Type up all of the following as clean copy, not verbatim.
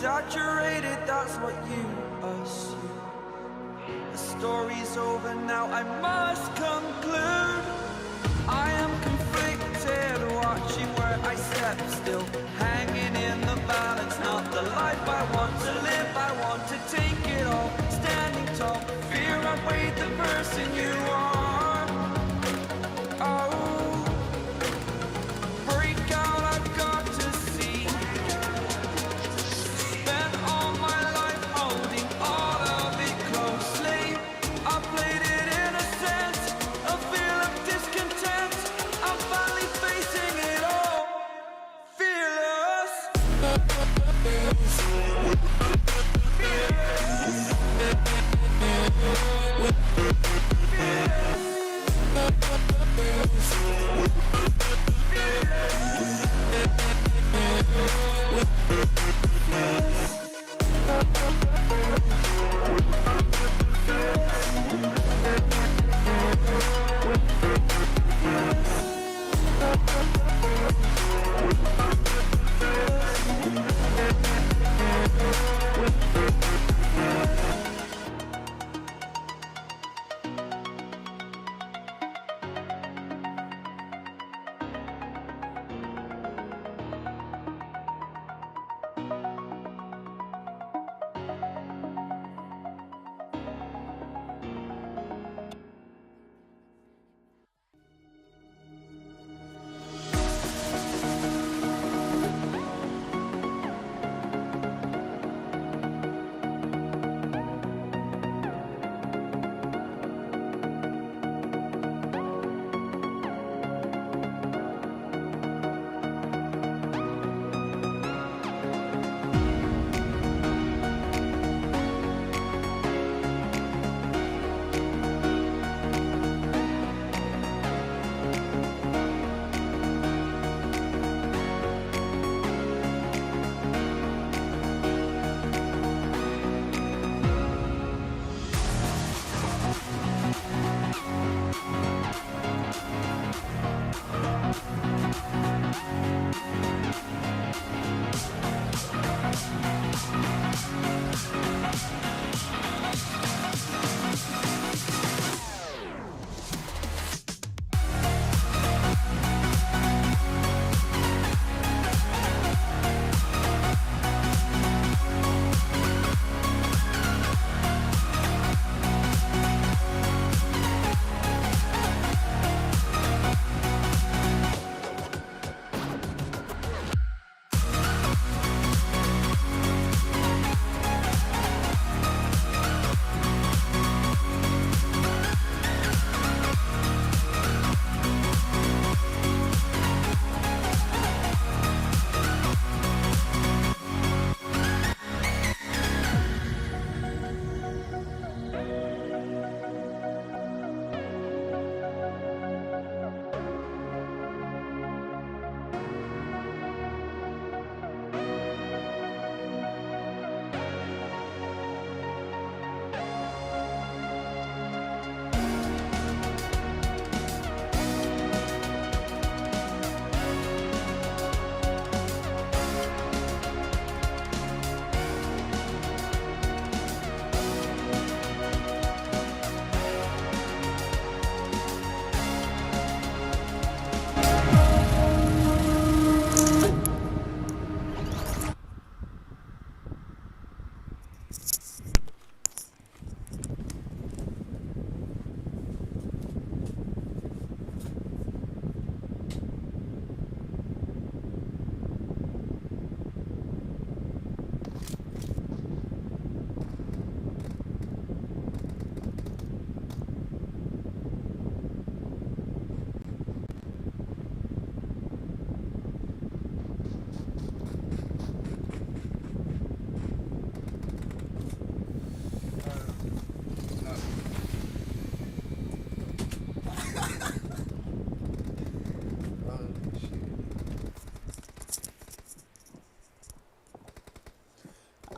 Saturated, that's what you assume. The story's over now, I must conclude. I am conflicted, watching where I step still, hanging in the balance, not the life I want to live. I want to take it all, standing tall, fear outweighed the person you are. Oh, break out, I've got to see. Spent all my life holding all of it closely. I played it innocent, a feel of discontent. I'm finally facing it all, fearless.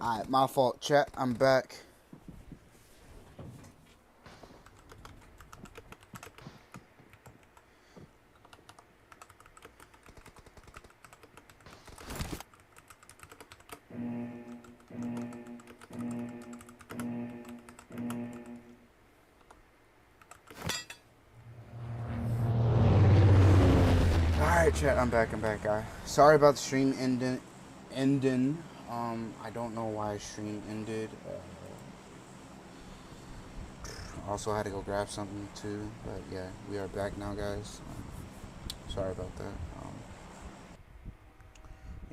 Alright, my fault, chat. I'm back. Alright, chat, I'm back, guy. Sorry about the stream ending. I don't know why stream ended. Also had to go grab something too, but yeah, we are back now, guys. Sorry about that.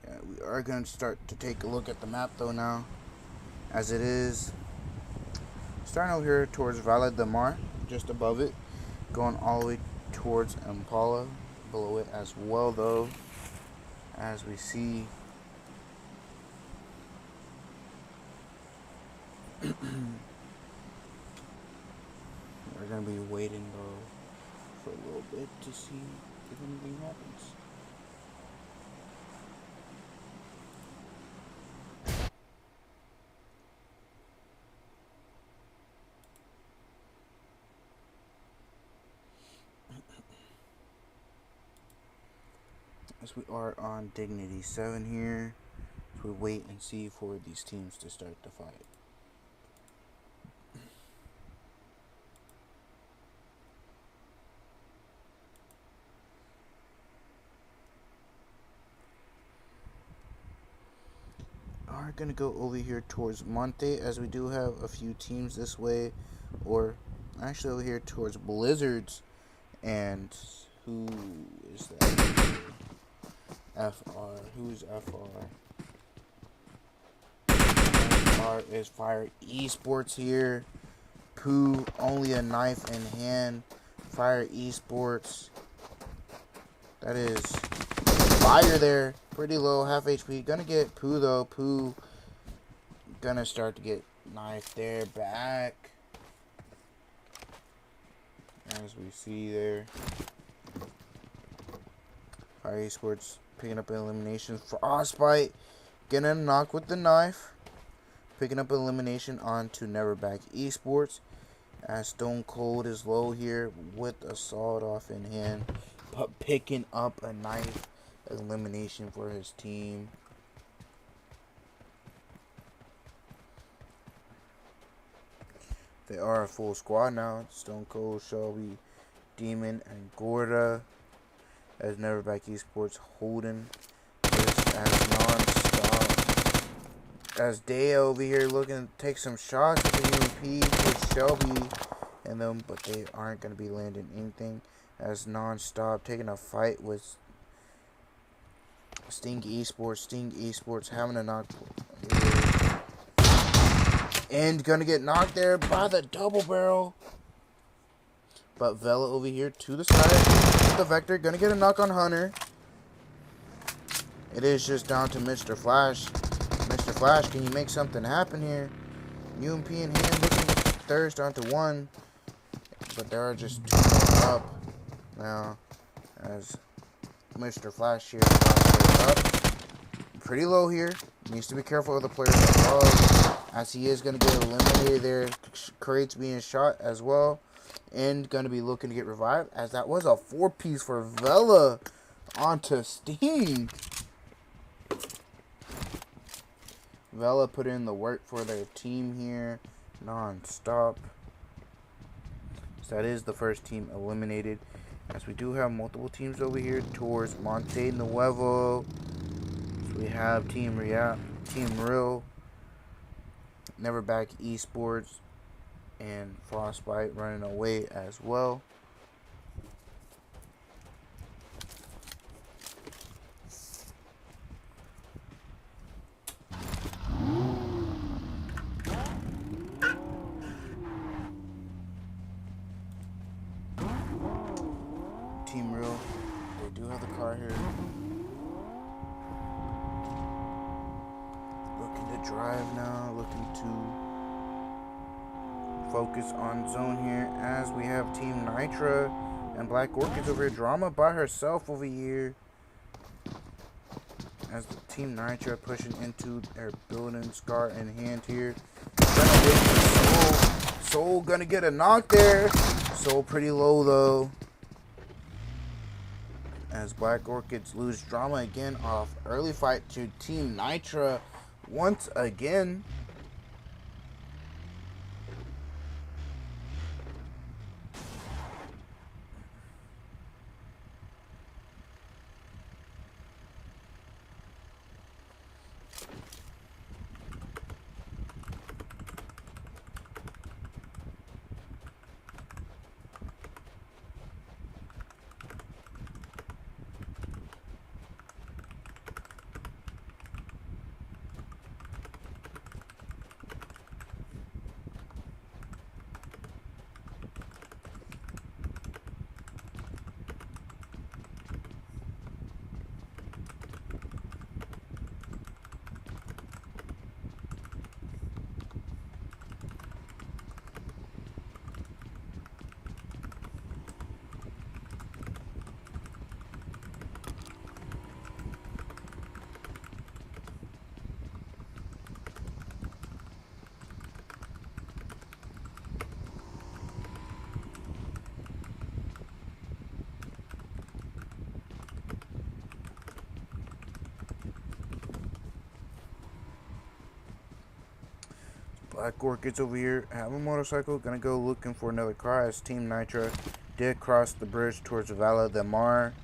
Yeah, we are going to start to take a look at the map though now, as it is. Starting over here towards Valle de Mar, just above it, going all the way towards Impala, below it as well though, as we see. We're going to be waiting though for a little bit to see if anything happens. As we are on Dignity 7 here, so we wait and see for these teams to start the fight. Are gonna go over here towards Monte, as we do have a few teams this way, or actually over here towards Blizzards. And who is that? FR. Who's FR? FR is Fire Esports here. Pooh, only a knife in hand. Fire Esports. That is fire there. Pretty low, half HP. Gonna get Pooh though. Pooh gonna start to get knife there. Back. As we see there. Fire Esports picking up an elimination. Frostbite getting a knock with the knife. Picking up elimination onto Neverback Esports. As Stone Cold is low here with a sawed off in hand. But picking up a knife elimination for his team. They are a full squad now. Stone Cold, Shelby, Demon, and Gorda. As Neverback Esports holding this as NONSTOP. As Day over here looking to take some shots with the UMP with Shelby and them, but they aren't going to be landing anything. As NONSTOP taking a fight with Sting Esports having a knock. And gonna get knocked there by the double barrel. But Vela over here to the side. The Vector gonna get a knock on Hunter. It is just down to Mr. Flash. Mr. Flash, can you make something happen here? UMP in hand looking thirst onto one. But there are just two more up now. As Mr. Flash here up. Pretty low here. Needs to be careful of the players above. As he is going to get eliminated there. Crates being shot as well. And going to be looking to get revived. As that was a 4-piece for Vela onto Sting. Vela put in the work for their team here. Non-stop. So that is the first team eliminated. As we do have multiple teams over here towards Monte Nuevo. So we have Team Rayo, Neverback Esports, and Frostbite running away as well. Team Real, they do have the car here. Looking to drive now, looking to focus on zone here, as we have Team NYTRA and Black Orchids over here. Drama by herself over here. As the Team NYTRA pushing into their building, Scar in hand here. Soul gonna get a knock there. Soul pretty low though. As Black Orchids lose Drama again off early fight to Team NYTRA once again. Black Orchids over here have a motorcycle. Gonna go looking for another car as Team NYTRA did cross the bridge towards Vala de Mar.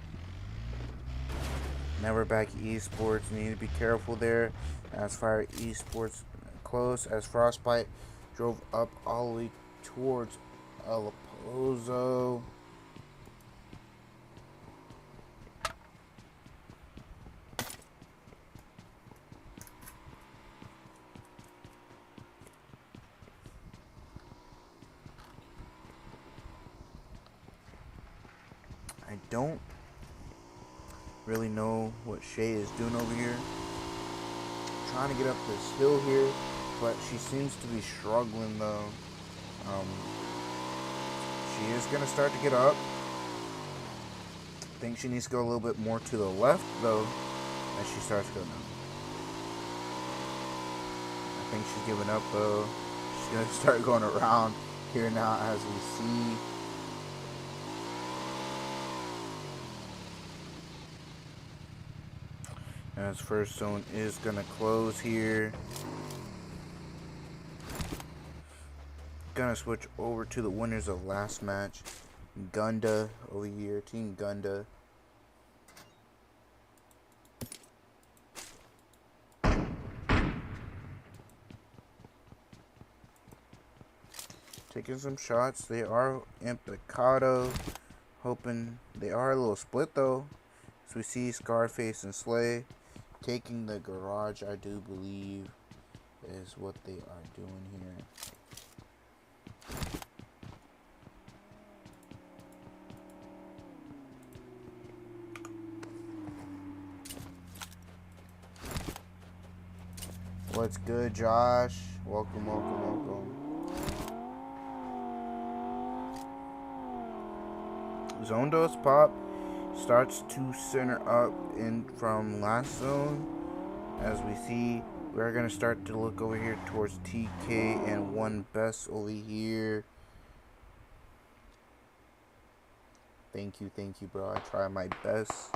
Never back Esports. Need to be careful there. As Fire Esports close as Frostbite drove up all the way towards Alapozo. I don't really know what Shay is doing over here. Trying to get up this hill here, but she seems to be struggling though. She is going to start to get up. I think she needs to go a little bit more to the left though as she starts to go down. I think she's giving up though. She's going to start going around here now as we see. As first zone is going to close here. Gonna switch over to the winners of last match. Gunday over here. Team Gunday. Taking some shots. They are Implicado. Hoping they are a little split though. So we see Scarface and Slay taking the garage, I do believe, is what they are doing here. What's good, Josh? Welcome, welcome, welcome. Zondo's pop starts to center up in from last zone. As we see, we're going to start to look over here towards TK and one best over here. Thank you, bro. I try my best.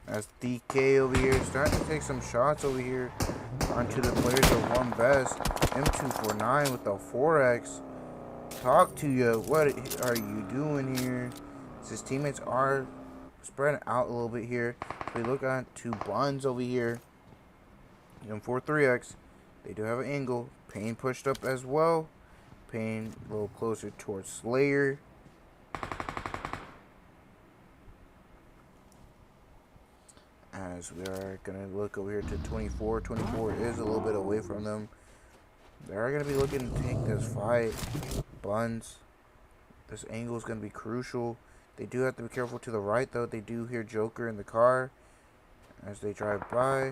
As DK over here is starting to take some shots over here onto the players of one best. M249 with the 4X. Talk to you. What are you doing here? His teammates are spreading out a little bit here. We look at two Buns over here. M43X. They do have an angle. Pain pushed up as well. Pain a little closer towards Slayer. As we are going to look over here to 24. 24 is a little bit away from them. They are going to be looking to take this fight. Buns. This angle is going to be crucial. They do have to be careful to the right, though. They do hear Joker in the car as they drive by.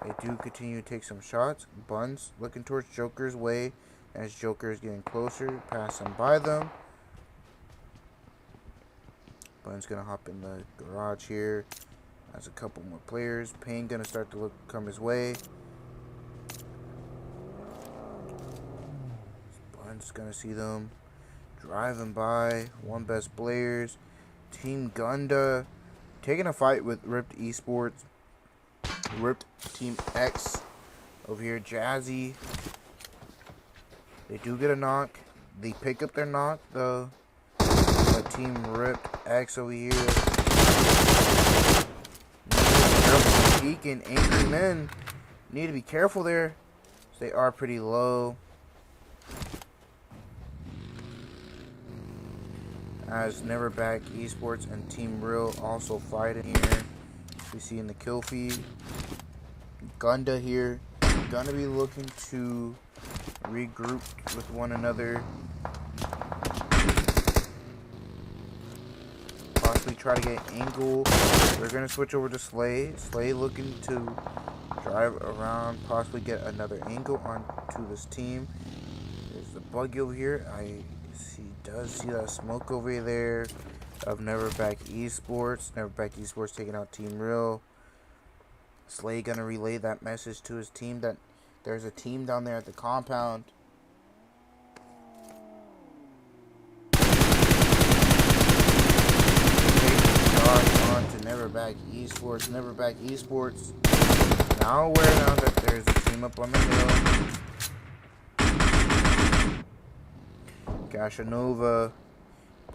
They do continue to take some shots. Buns looking towards Joker's way as Joker is getting closer, passing by them. Buns going to hop in the garage here. As a couple more players. Pain going to start to come his way. Buns going to see them driving by. One best players. Team Gunday taking a fight with Ripped Esports. Ripped Team X over here. Jazzy. They do get a knock. They pick up their knock though. But Team Ripped X over here. Peeking angry men. Need to be careful there. They are pretty low. As Never Back Esports and Team Rayo also fighting here. We see in the kill feed. Gunday here. Gonna be looking to regroup with one another. Possibly try to get angle. We're gonna switch over to Slay. Slay looking to drive around, possibly get another angle onto this team. There's the buggy over here. Does see that smoke over there of Never Back Esports. Never Back Esports taking out Team Rayo. Slay gonna relay that message to his team that there's a team down there at the compound. On to Never Back Esports. Never Back Esports now aware now that there's a team up on the hill. Casanova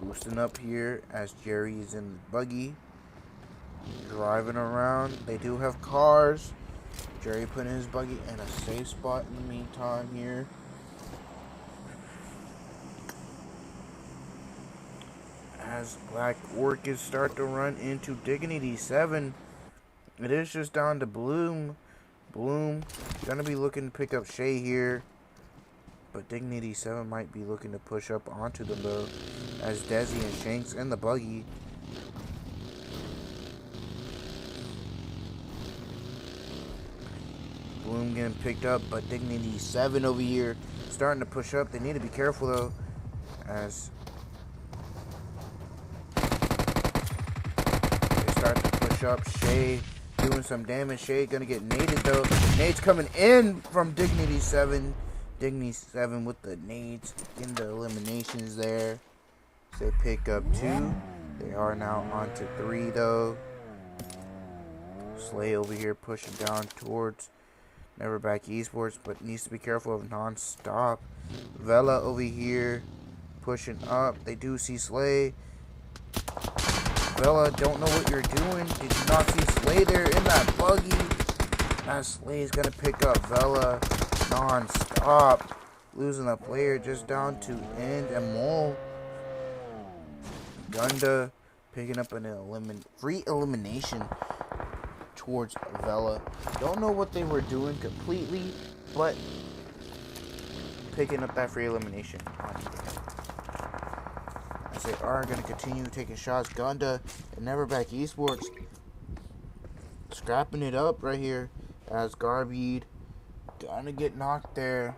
boosting up here as Jerry is in the buggy. Driving around. They do have cars. Jerry putting his buggy in a safe spot in the meantime here. As Black Orchids start to run into Dignity 7. It is just down to Bloom. Bloom gonna be looking to pick up Shay here. But Dignity 7 might be looking to push up onto them though. As Desi and Shanks in the buggy. Bloom getting picked up, but Dignity 7 over here starting to push up. They need to be careful though. As they start to push up. Shay doing some damage. Shay gonna get naded though. Nades coming in from Dignity 7. Dignity 7 with the nades. Getting the eliminations there. So they pick up 2. They are now on to 3 though. Slay over here pushing down towards Neverback Esports, but needs to be careful of NONSTOP. Vela over here pushing up. They do see Slay. Vela, don't know what you're doing. Did you not see Slay there in that buggy? Now Slay is going to pick up Vela. NONSTOP. Losing a player just down to End and Mole. Gunday picking up an free elimination towards Vela. Don't know what they were doing completely, but picking up that free elimination. As they are going to continue taking shots. Gunday and Neverback Esports scrapping it up right here as Garbeed gonna get knocked there.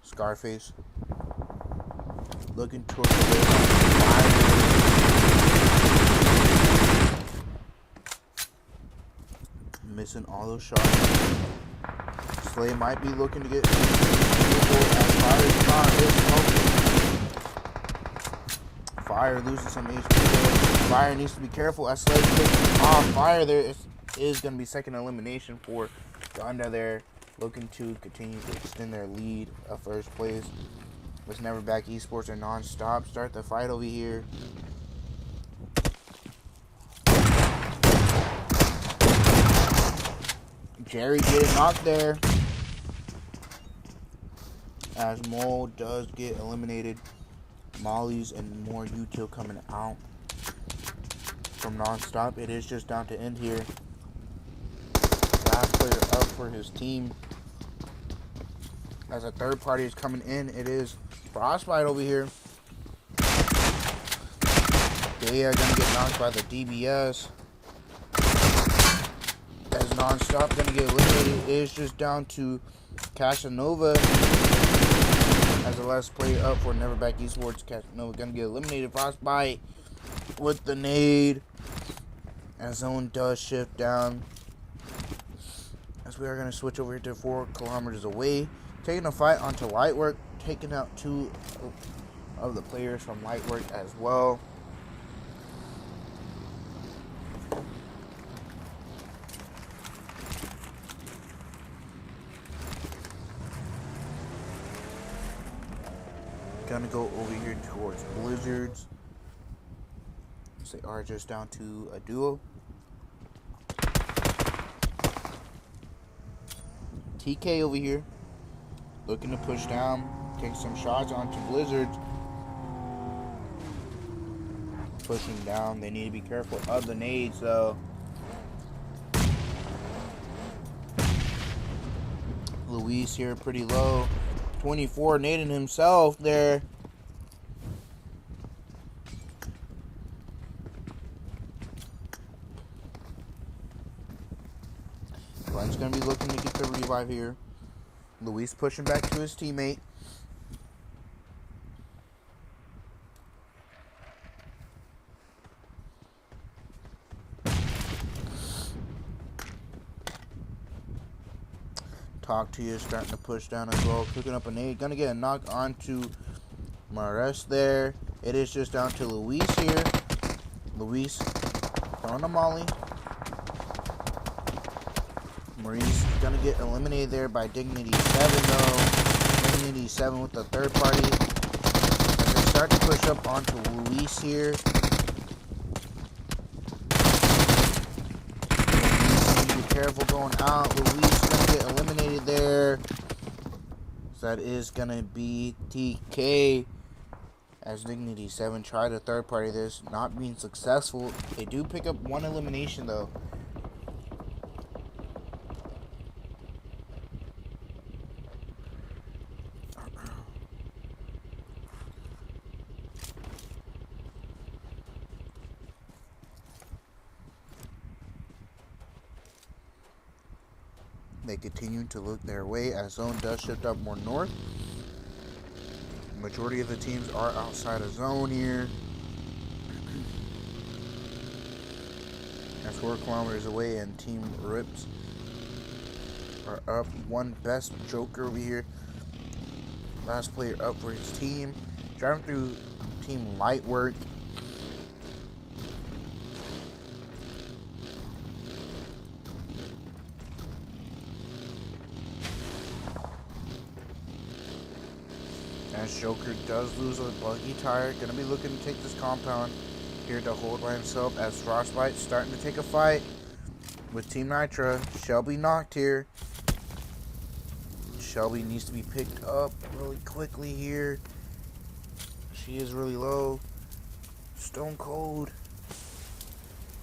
Scarface looking towards the missing all those shots. Slay might be looking to get Fire losing some HP there. Fire needs to be careful as Slay takes off. Fire there is going to be second elimination for Gunday there. Looking to continue to extend their lead of first place. Let's Neverback Esports and NONSTOP start the fight over here. Jerry getting knocked there. As Mole does get eliminated. Molly's and more util coming out from NONSTOP. It is just down to End here. Last player up for his team. As a third party is coming in, it is Frostbite over here. They are going to get knocked by the DBS. As NONSTOP going to get eliminated, it is just down to Casanova. As the last player up for Neverback Esports, Casanova going to get eliminated. Frostbite with the nade. As Zone does shift down. As we are going to switch over here to 4 kilometers away. Taking a fight onto Lightwork. Taking out 2 of the players from Lightwork as well. Gonna go over here towards Blizzards. So they are just down to a duo. TK over here. Looking to push down. Take some shots onto Blizzards. Pushing down. They need to be careful of the nades though. Luis here pretty low. 24 nading himself there. Glenn's going to be looking to get the revive here. Luis pushing back to his teammate. talk to you. Starting to push down as well. Cooking up a nade. Gonna get a knock onto Mares there. It is just down to Luis here. Luis throwing a molly. Maurice gonna get eliminated there by Dignity 7 though. Dignity 7 with the third party. As they start to push up onto Luis here. Be careful going out. Luis gonna get eliminated there. So that is gonna be TK. As Dignity 7 tried a third party this, not being successful. They do pick up one elimination though. They continue to look their way as zone does shift up more north. Majority of the teams are outside of zone here. That's 4 kilometers away, and Team Rips are up. One best Joker over here. Last player up for his team. Driving through Team Lightwork. As Joker does lose a buggy tire, gonna be looking to take this compound here to hold by himself. As Frostbite starting to take a fight with Team NYTRA. Shelby knocked here. Shelby needs to be picked up really quickly here. She is really low. Stone Cold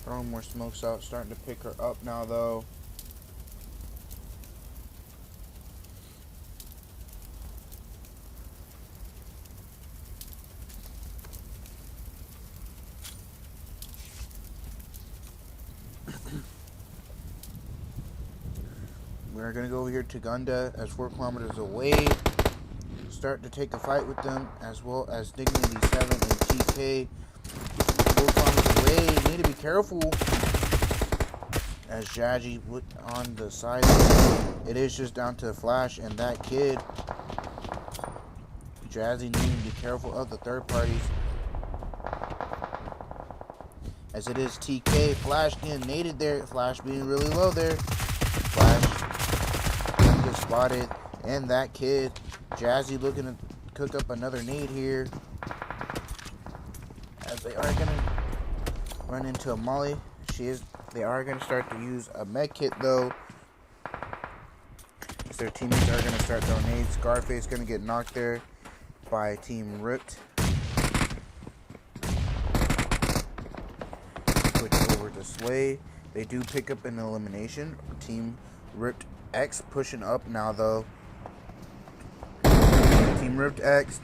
throwing more smokes out, starting to pick her up now though. We're going to go over here to Gunday as 4 kilometers away. Start to take a fight with them as well as Dignity 7 and TK. 4 kilometers away. Need to be careful. As Jaji put on the side. It is just down to Flash and that kid. Jazzy needing to be careful of the third parties. As it is TK. Flash getting naded there. Flash being really low there. Flash spotted, and that kid Jazzy looking to cook up another nade here as they are gonna run into a molly. They are gonna start to use a med kit though, as their teammates are gonna start throwing nades. Scarface gonna get knocked there by Team Ripped. Switch over to Sway. They do pick up an elimination. Team Ripped X pushing up now though. Team Ripped X.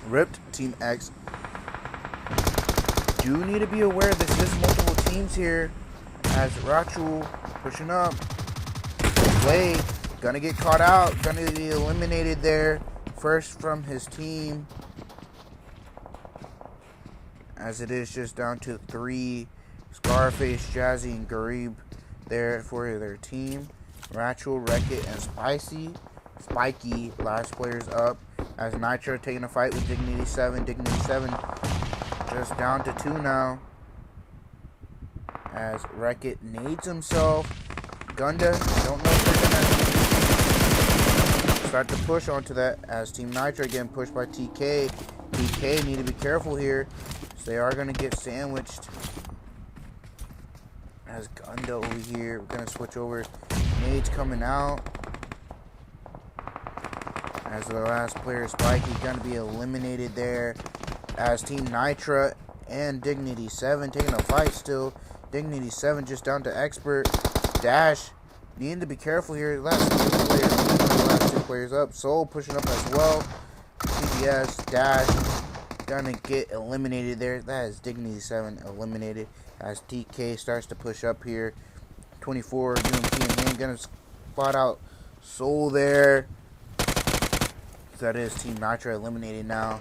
Ripped Team X. Do need to be aware this is multiple teams here. As Rachel pushing up. Slay gonna get caught out. Gonna be eliminated there. First from his team. As it is just down to 3. Scarface, Jazzy, and Garib there for their team. Rachel, Wreck-It, and Spiky, last players up. As NYTRA taking a fight with Dignity 7. Dignity 7 just down to 2 now. As Wreck-It nades himself. Gunday, don't know if they're gonna start to push onto that. As Team NYTRA getting pushed by TK. TK need to be careful here. So they are gonna get sandwiched. As Gunday over here, we're gonna switch over. Nades coming out. As the last player, Spiky, gonna be eliminated there. As Team NYTRA and Dignity 7 taking a fight still. Dignity 7 just down to Expert. Dash needing to be careful here. Last 2 players up. Soul pushing up as well. CBS, Dash gonna get eliminated there. That is Dignity 7 eliminated. As TK starts to push up here. 24 UMP and hand gonna spot out Soul there. So that is Team NYTRA eliminated now.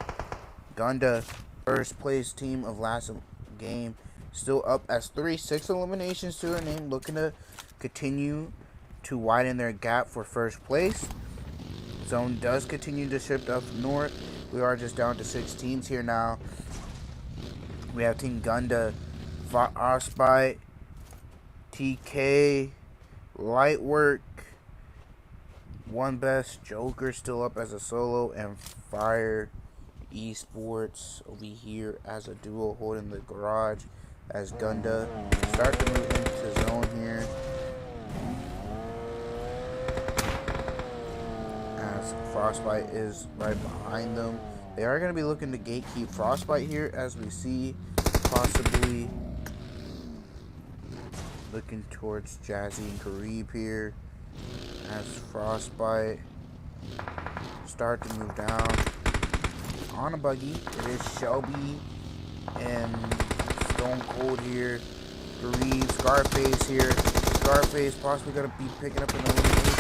Gunday, first place team of last game, still up as 6 eliminations to her name, looking to continue to widen their gap for first place. Zone does continue to shift up north. We are just down to 6 teams here now. We have Team Gunday, Frostbite, TK, Lightwork, One Best, Joker still up as a solo, and Fire Esports over here as a duo holding the garage as Gunday start to move into zone here. As Frostbite is right behind them. They are going to be looking to gatekeep Frostbite here, as we see, possibly looking towards Jazzy and Karib here as Frostbite start to move down on a buggy. It is Shelby and Stone Cold here. Karib, Scarface here. Scarface possibly going to be picking up an elimination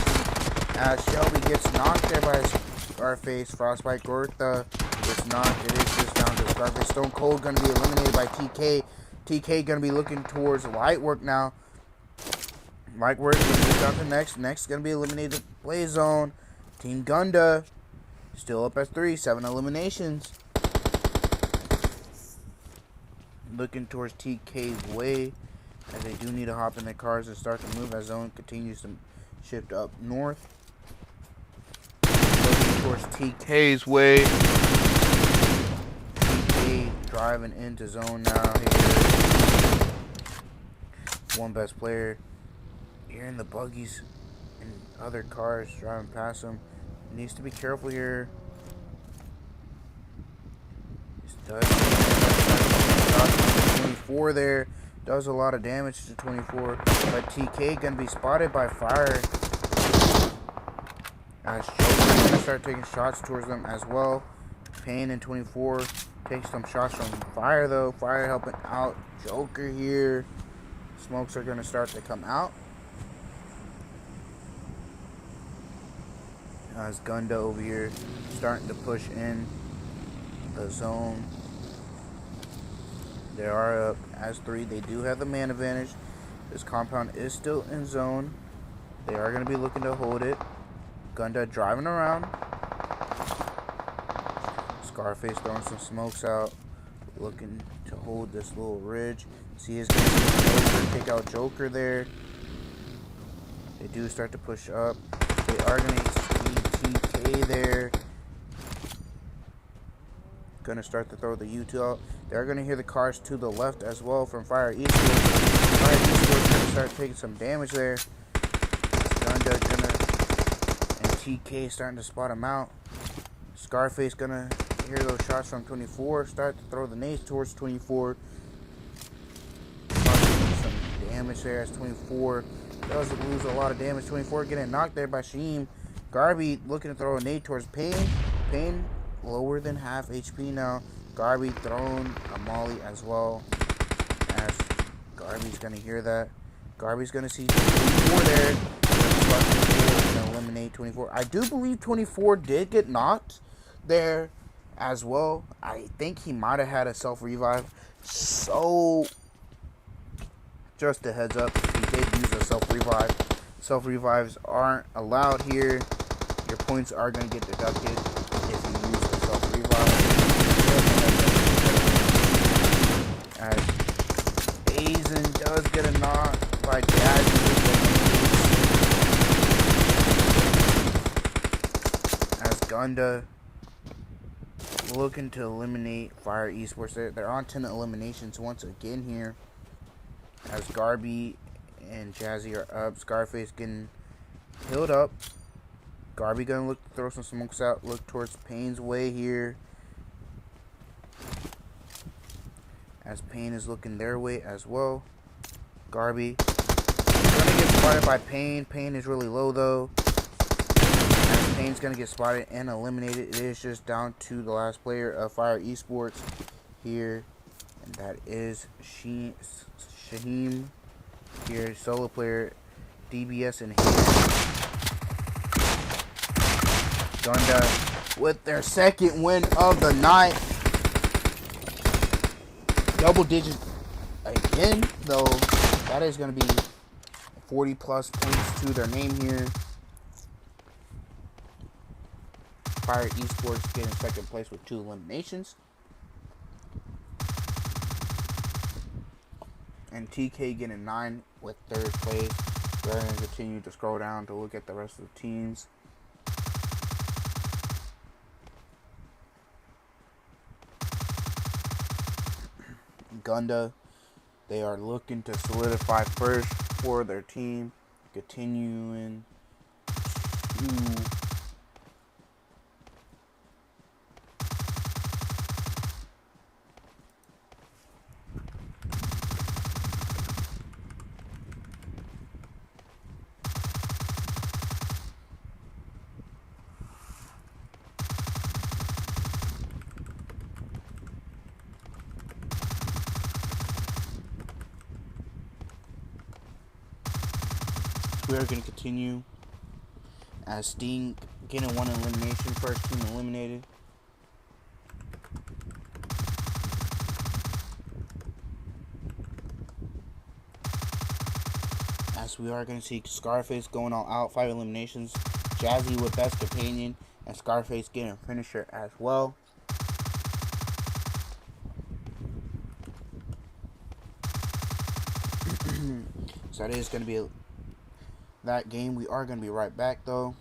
as Shelby gets knocked there by Scarface. Frostbite Gortha gets knocked. It is just down to Scarface. Stone Cold going to be eliminated by TK. TK going to be looking towards Lightwork now. Lightwork going to move down to Next. Next going to be eliminated. Play zone. Team Gunday still up at 3. 7 eliminations. Looking towards TK's way as they do need to hop in their cars and start to move as zone continues to shift up north. Looking towards TK's way. TK driving into zone now. Here. One best player. Hearing the buggies and other cars driving past him. Needs to be careful here. Does 24 there. Does a lot of damage to 24. But TK gonna be spotted by Fire. As Joker's gonna start taking shots towards them as well. Pain and 24 takes some shots from Fire though. Fire helping out Joker here. Smokes are gonna start to come out. As Gunday over here starting to push in the zone. They are up as 3. They do have the man advantage. This compound is still in zone. They are going to be looking to hold it. Gunday driving around. Scarface throwing some smokes out. Looking to hold this little ridge. See his Joker, take out Joker there. They do start to push up. They are going to see TK there. Gonna start to throw the U2 out. They're gonna hear the cars to the left as well from Fire Esports. Fire Esports gonna start taking some damage there. Gunday and TK starting to spot him out. Scarface gonna hear those shots from 24. Start to throw the nades towards 24. Some damage there as 24 does lose a lot of damage. 24 getting knocked there by Sheem. Garby looking to throw a nade towards Pain. Pain lower than half HP now. Garby throwing a molly as well. As Garby's gonna hear that. Garby's gonna see 24 there. Gonna eliminate 24. I do believe 24 did get knocked there as well. I think he might have had a self-revive. So, just a heads up, he did use a self-revive. Self-revives aren't allowed here. Your points are gonna get deducted if you use a self-revive. As Azen does get a knock by Jazzy. As Gunday looking to eliminate Fire Esports. They're on 10 eliminations once again here. As Garby and Jazzy are up. Scarface getting healed up. Garby gonna look to throw some smokes out. Look towards Pain's way here. As Pain is looking their way as well. Garby gonna get spotted by Pain. Pain is really low though. As Pain's gonna get spotted and eliminated. It is just down to the last player of Fire Esports here. And that is Shaheem here. Solo player. DBS in hand. Gunday with their second win of the night. Double digits again, though. That is going to be 40 plus points to their name here. Fire Esports getting second place with 2 eliminations. And TK getting 9 with 3rd place. We're going to continue to scroll down to look at the rest of the teams. Gunday, they are looking to solidify first for their team. Continuing to we are going to continue as Sting getting 1 elimination, first team eliminated. As we are going to see Scarface going all out, 5 eliminations. Jazzy with best companion, and Scarface getting a finisher as well. So that is going to be that game. We are going to be right back though.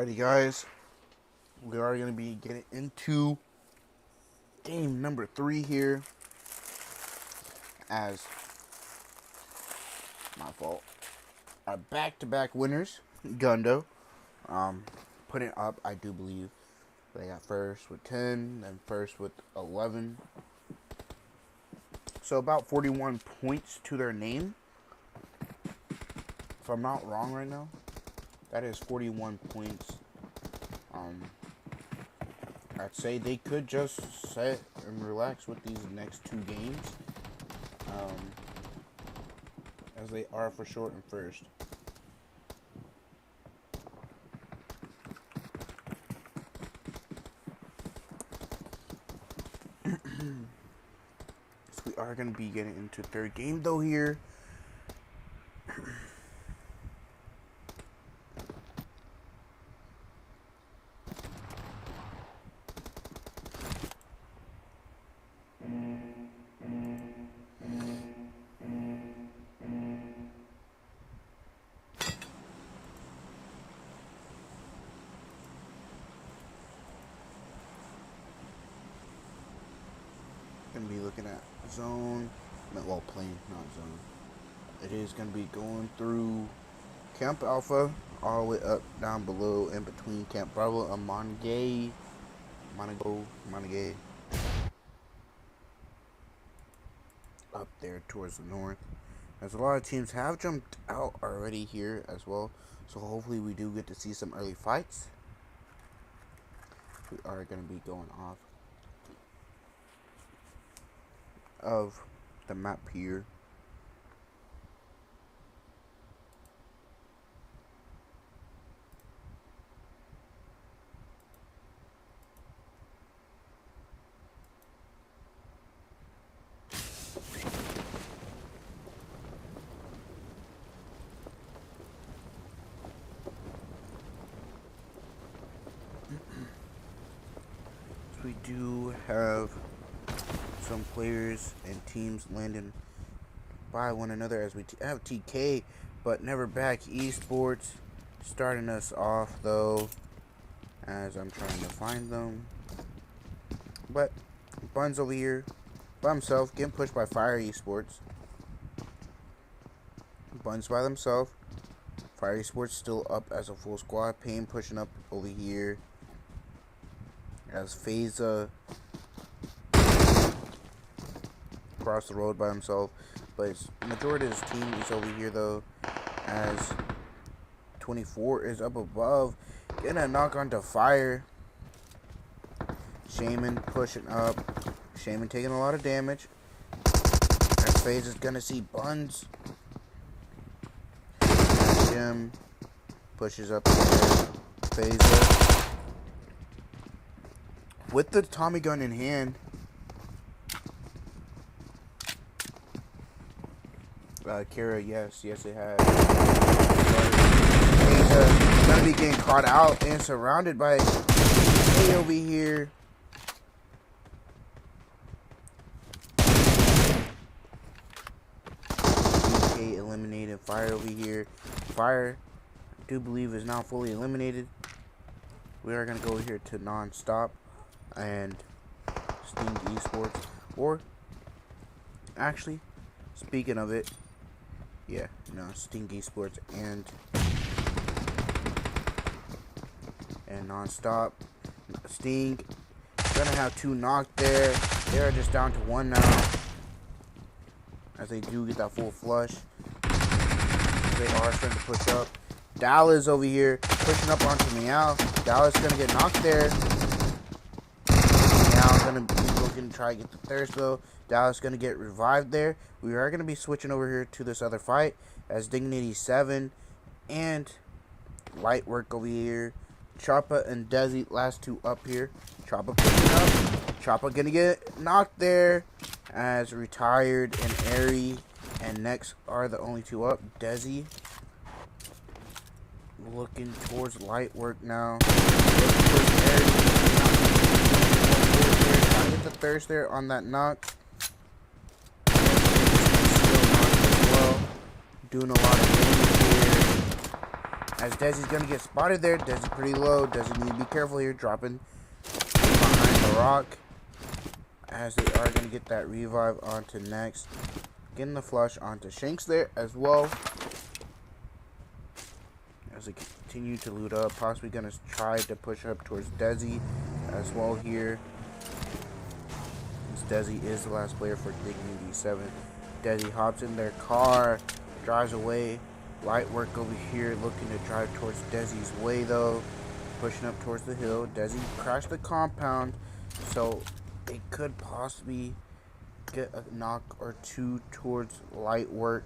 Alrighty, guys. We are going to be getting into game number 3 here. As my fault. Our back-to-back winners, Gunday, putting up, I do believe, they got first with 10, then first with 11. So about 41 points to their name. If I'm not wrong right now, that is 41 points. I'd say they could just sit and relax with these next 2 games. As they are for short and first. So we are going to be getting into third game though here. Gonna be looking at zone, well, plane, not zone. It is gonna be going through Camp Alpha, all the way up, down below, in between Camp Bravo and Monagay, up there towards the north. As a lot of teams have jumped out already here as well, so hopefully we do get to see some early fights. We are gonna be going off of the map here. We do have some players and teams landing by one another as we have TK, but never back Esports starting us off though, as I'm trying to find them. But Buns over here by himself, getting pushed by Fire Esports. Buns by themselves. Fire Esports still up as a full squad. Pain pushing up over here as Phasa across the road by himself, but his majority of his team is over here though, as 24 is up above, getting a knock onto Fire. Shaman pushing up, Shaman taking a lot of damage, as Phase is gonna see Buns. Jim pushes up there, Phase with the Tommy gun in hand. Kara, yes it has. He's gonna be getting caught out and surrounded by A over here. DK eliminated. Fire over here. Fire, I do believe, is now fully eliminated. We are gonna go over here to NONSTOP and Sting Esports, or actually, speaking of it, yeah, no, Sting Esports and NONSTOP. Sting gonna have 2 knocked there. They are just down to 1 now, as they do get that full flush. They are starting to push up. Dallas over here pushing up onto Meow. Dallas gonna get knocked there. Meow gonna be looking to try to get the thirst though. Dallas gonna get revived there. We are gonna be switching over here to this other fight as Dignity 7 and Lightwork over here. Choppa and Desi, last 2 up here. Choppa pushing up. Choppa gonna get knocked there as Retired and Airy and Next are the only 2 up. Desi looking towards Lightwork now. Looking towards Airy. Trying to get the thirst there on that knock. Still knocked as well. Doing a lot of damage here As Desi's gonna get spotted there. Desi's pretty low. Desi need to be careful here. Dropping behind the rock. As they are gonna get that revive onto Next. Getting the flush onto Shanks there as well. As they continue to loot up. Possibly gonna try to push up towards Desi as well here. Desi is the last player for Dignity 7. Desi hops in their car, drives away. Lightwork over here looking to drive towards Desi's way though. Pushing up towards the hill. Desi crashed the compound, so they could possibly get a knock or two towards Lightwork.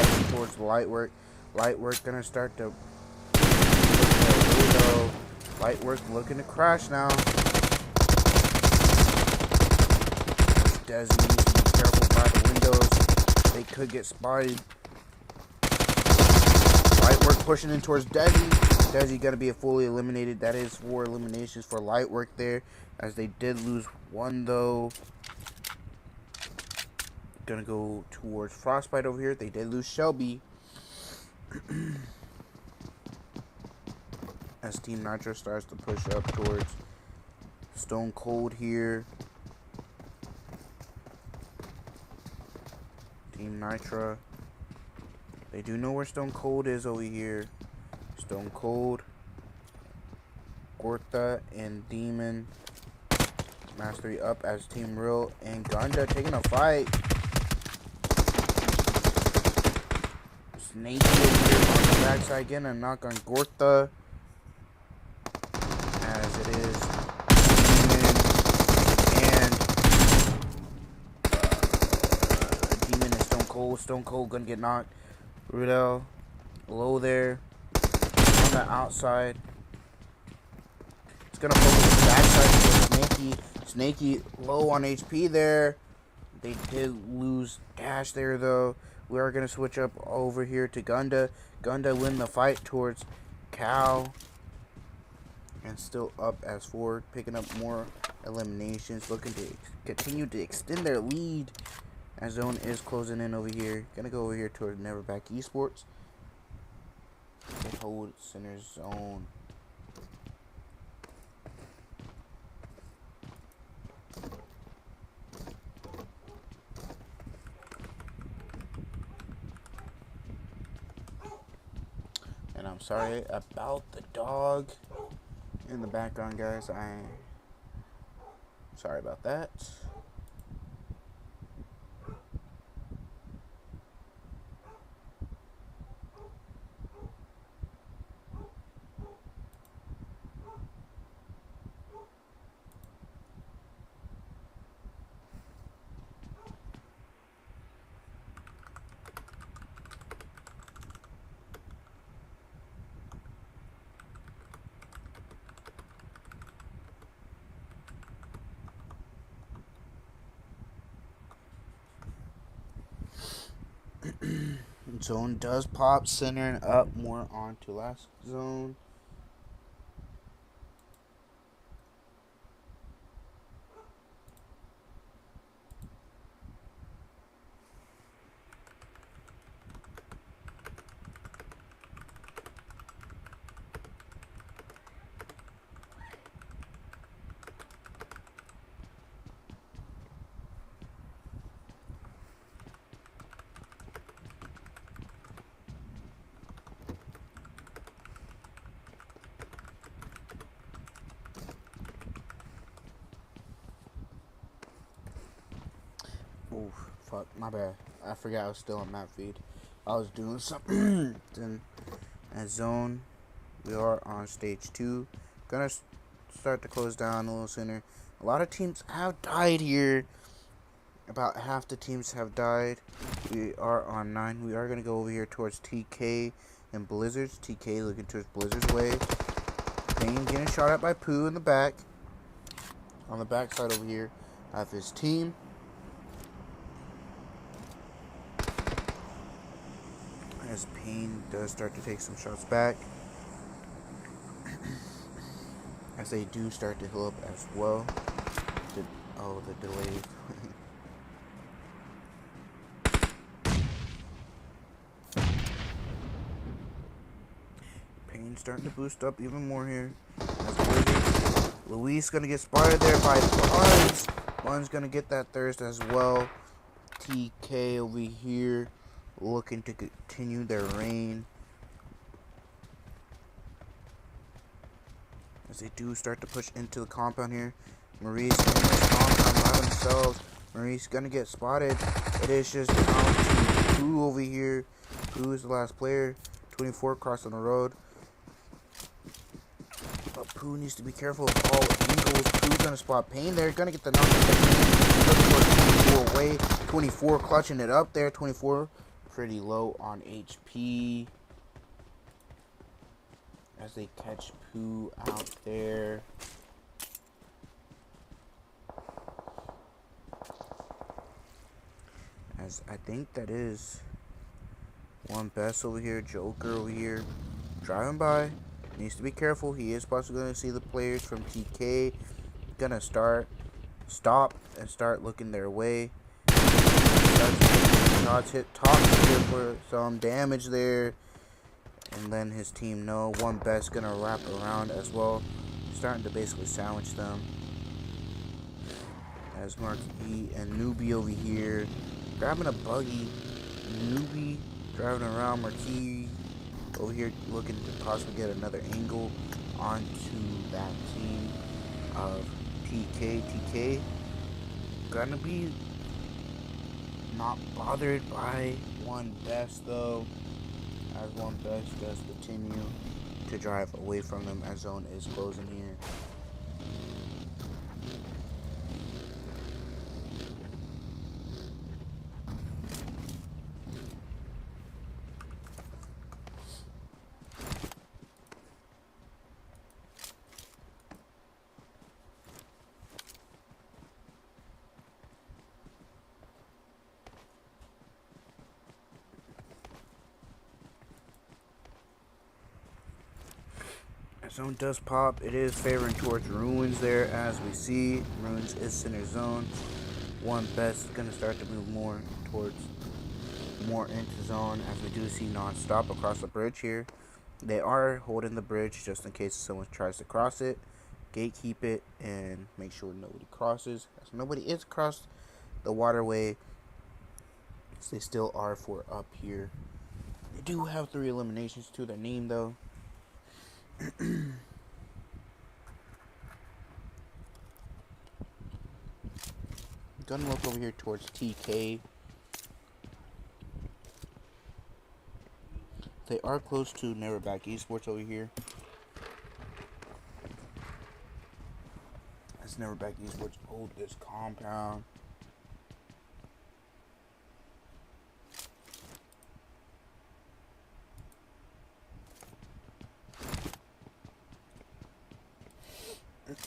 Desi towards Lightwork. Lightwork gonna start to Lightwork looking to crash now. Desi needs to be careful by the windows. They could get spotted. Lightwork pushing in towards Desi. Desi gonna be fully eliminated. That is 4 eliminations for Lightwork there. As they did lose 1 though. Gonna go towards Frostbite over here. They did lose Shelby. As Team NYTRA starts to push up towards Stone Cold here. Team NYTRA. They do know where Stone Cold is over here. Stone Cold, Gortha, and Demon. Mastery up as Team Rayo and Gunday taking a fight. Snakey over here on the backside, getting a knock on Gortha. As it is Demon and Demon and Stone Cold. Stone Cold gonna get knocked. Rudell low there on the outside. It's gonna focus the backside for Snakey. Snakey low on HP there. They did lose Dash there though. We are gonna switch up over here to Gunday. Gunday win the fight towards Cal. And still up as forward, picking up more eliminations, looking to continue to extend their lead. As Zone is closing in over here. Gonna go over here toward Never Back Esports. They hold center zone. And I'm sorry about the dog in the background, guys. I'm sorry about that. Zone does pop, centering up more onto last zone. Oh, fuck, my bad. I forgot I was still on map feed. I was doing something. Then at zone, we are on stage 2. Gonna start to close down a little sooner. A lot of teams have died here. About half the teams have died. We are on 9. We are gonna go over here towards TK and Blizzards. TK looking towards Blizzard's way. Payne getting shot at by Pooh in the back. On the back side over here, I have his team. As Payne does start to take some shots back. As they do start to heal up as well. The delay. starting to boost up even more here. Luis gonna get spotted there by Buns. Buns gonna get that thirst as well. TK over here looking to continue their reign. As they do start to push into the compound here. Maurice in this compound by themselves. Maurice gonna get spotted. It is just down to Pooh over here. Pooh is the last player. 24 crossing the road. But Pooh needs to be careful of all angles. Pooh's gonna spot Pain there. Gonna get the knock. Looking for 24 away. 24 clutching it up there. 24 pretty low on HP. As they catch Pooh out there. As I think that is one best over here. Joker over here. Driving by. Needs to be careful. He is possibly going to see the players from TK. Gonna stop and start looking their way. Shots hit top here for some damage there. And then his team know. One best gonna wrap around as well. Starting to basically sandwich them. As Marquis and Newbie over here. Grabbing a buggy. Newbie driving around. Marquis over here looking to possibly get another angle onto that team of TK. TK gonna be not bothered by one best though. As one best does continue to drive away from them as zone is closing here. Zone does pop. It is favoring towards Ruins there, as we see. Ruins is center zone. One best is going to start to move more into zone, as we do see NONSTOP across the bridge here. They are holding the bridge just in case someone tries to cross it. Gatekeep it and make sure nobody crosses. As nobody is across the waterway, they still are for up here. They do have 3 eliminations to their name though. Gonna look over here towards TK. They are close to Neverback Esports over here. As Neverback Esports hold this compound.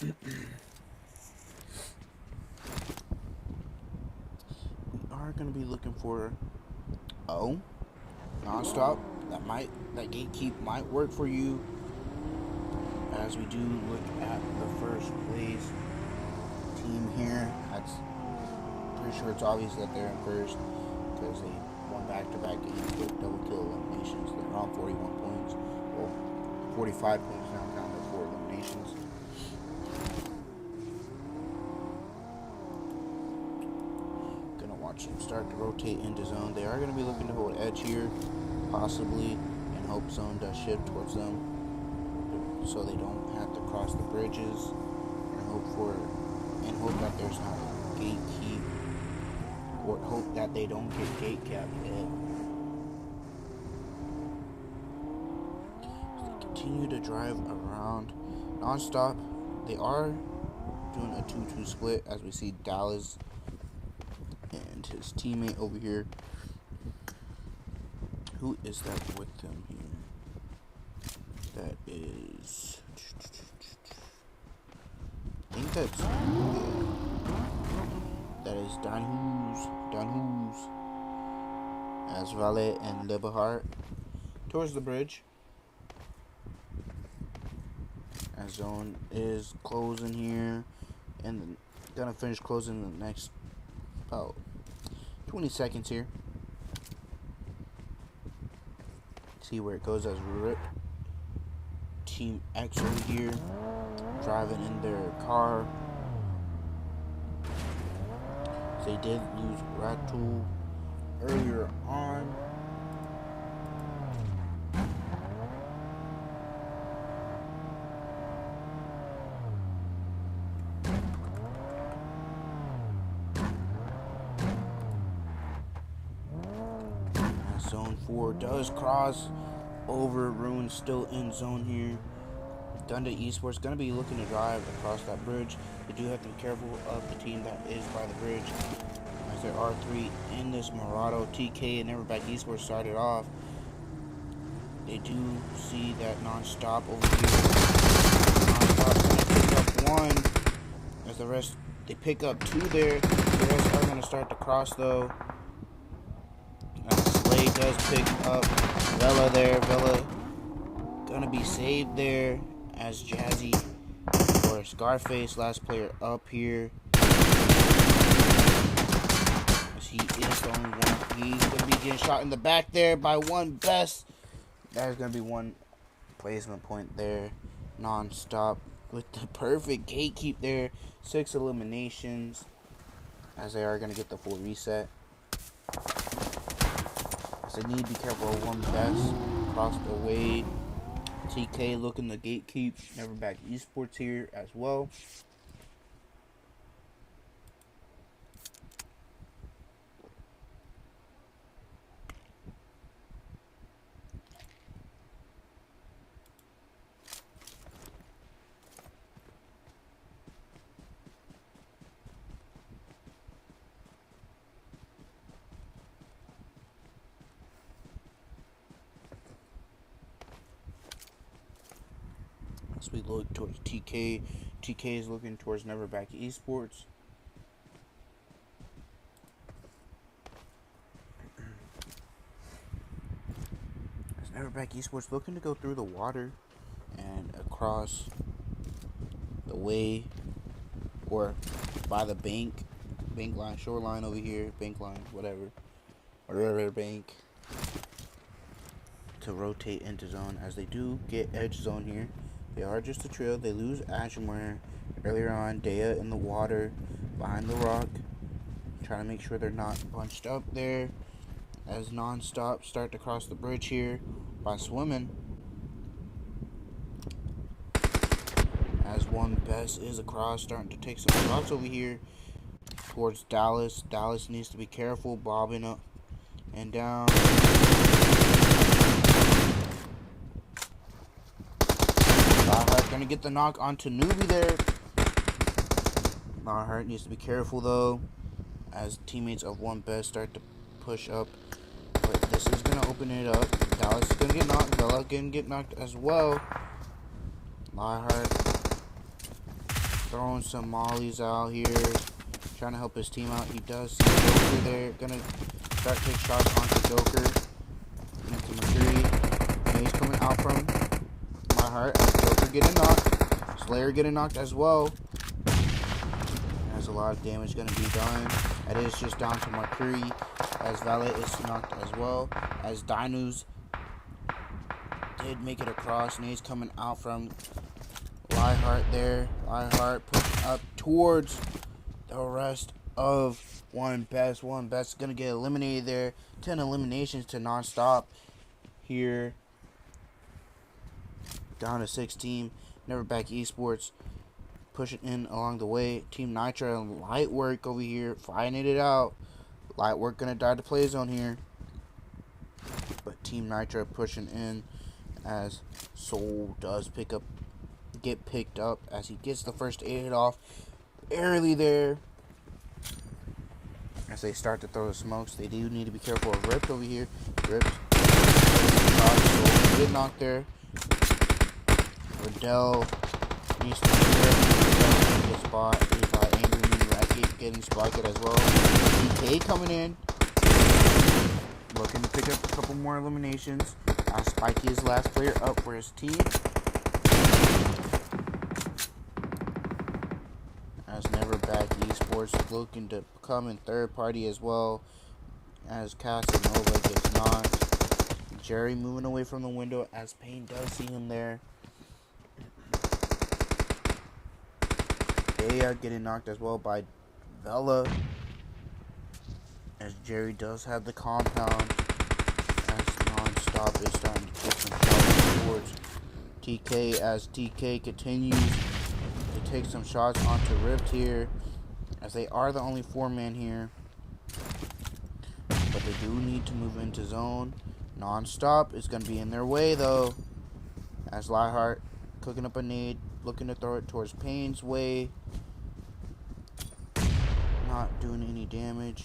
We are going to be looking for NONSTOP. That gatekeep might work for you. As we do look at the first place team here, that's pretty sure it's obvious that they're in first because they won back-to-back games with double kill eliminations. They're on 41 points, well, 45 points now, down to 4 eliminations. Watch them start to rotate into zone. They are going to be looking to hold edge here, possibly, and hope zone does shift towards them, so they don't have to cross the bridges. And hope that there's not a gatekeep, or hope that they don't get gate capped yet. So they continue to drive around NONSTOP. They are doing a 2-2 split, as we see Dallas and his teammate over here. Who is that with him here? That is, I think that's, that is Danhus, as Valet and Lebahart towards the bridge. As zone is closing here, and gonna finish closing the next about 20 seconds here. See where it goes as Rip Team X over here, driving in their car. They did lose Ratu earlier on. Zone 4 does cross over. Ruin still in zone here. Gunday Esports going to be looking to drive across that bridge. They do have to be careful of the team that is by the bridge, as there are 3 in this Murado. TK and Neverback Esports started off. They do see that NONSTOP over here. NONSTOP going to pick up 1, as the rest, they pick up 2 there. The rest are going to start to cross though. Slay does pick up Vela there. Vela gonna be saved there, as Jazzy or Scarface, last player up here. As he is the only one. He's gonna be getting shot in the back there by one best. That is gonna be 1 placement point there. NONSTOP with the perfect gatekeep there. 6 eliminations, as they are gonna get the full reset. They need to be careful of one best across the way. TK looking to gatekeep. Neverback Esports here as well. As we look towards TK, TK is looking towards Neverback Esports. As Neverback Esports looking to go through the water and across the way, or by the bank line, shoreline over here, bank line, whatever, or river bank, to rotate into zone, as they do get edge zone here. They are just a trio. They lose Ashmore earlier on. Dea in the water behind the rock, trying to make sure they're not bunched up there, as NONSTOP start to cross the bridge here by swimming, as one best is across, starting to take some shots over here towards Dallas. Dallas needs to be careful, bobbing up and down. Gonna get the knock onto Newbie there. Lionheart needs to be careful though, as teammates of one best start to push up. But this is gonna open it up. Dallas is gonna get knocked. Bella gonna get knocked as well. Lionheart throwing some mollies out here, trying to help his team out. He does see Joker there. Gonna start to take shots onto Joker. Into McCreary. And he's coming out from Lionheart. Joker getting knocked. Slayer getting knocked as well. There's a lot of damage going to be done. It is just down to McCreary, as Valet is knocked as well. As Dinus did make it across, and he's coming out from Lionheart there. Lionheart pushing up towards the rest of one best. One best is going to get eliminated there. 10 eliminations to NONSTOP here. Down to 16. Neverback Esports pushing in along the way. Team NYTRA and Lightwork over here fighting it out. Lightwork gonna die to play zone here, but Team NYTRA pushing in, as Soul does get picked up as he gets the first aid off barely there. As they start to throw the smokes, they do need to be careful of Ripped over here. Ripped get knocked there. Riddell needs to be careful. Get spot by Angry Man Racket getting spotted as well. DK coming in, looking to pick up a couple more eliminations. Spikey is last player up for his team, as Neverback Esports looking to come in third party as well, as Casanova gets knocked. Jerry moving away from the window, as Payne does see him there. Zendaya getting knocked as well by Vela. As Jerry does have the compound. As NONSTOP is starting to take some shots towards TK. As TK continues to take some shots onto Rift here. As they are the only 4-man here. But they do need to move into zone. NONSTOP is going to be in their way though. As Lightwork cooking up a nade. Looking to throw it towards Payne's way. Not doing any damage.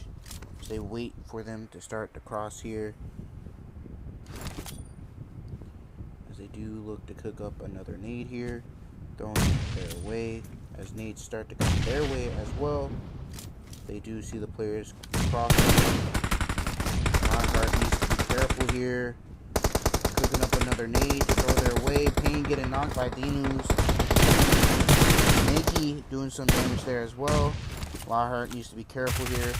So they wait for them to start to cross here. As they do look to cook up another nade here. Throwing it their way. As nades start to come their way as well. They do see the players crossing. Lightwork needs to be careful here. Cooking up another nade to throw their way. Payne getting knocked by Thinus. Nikki doing some damage there as well. Lightwork needs to be careful here.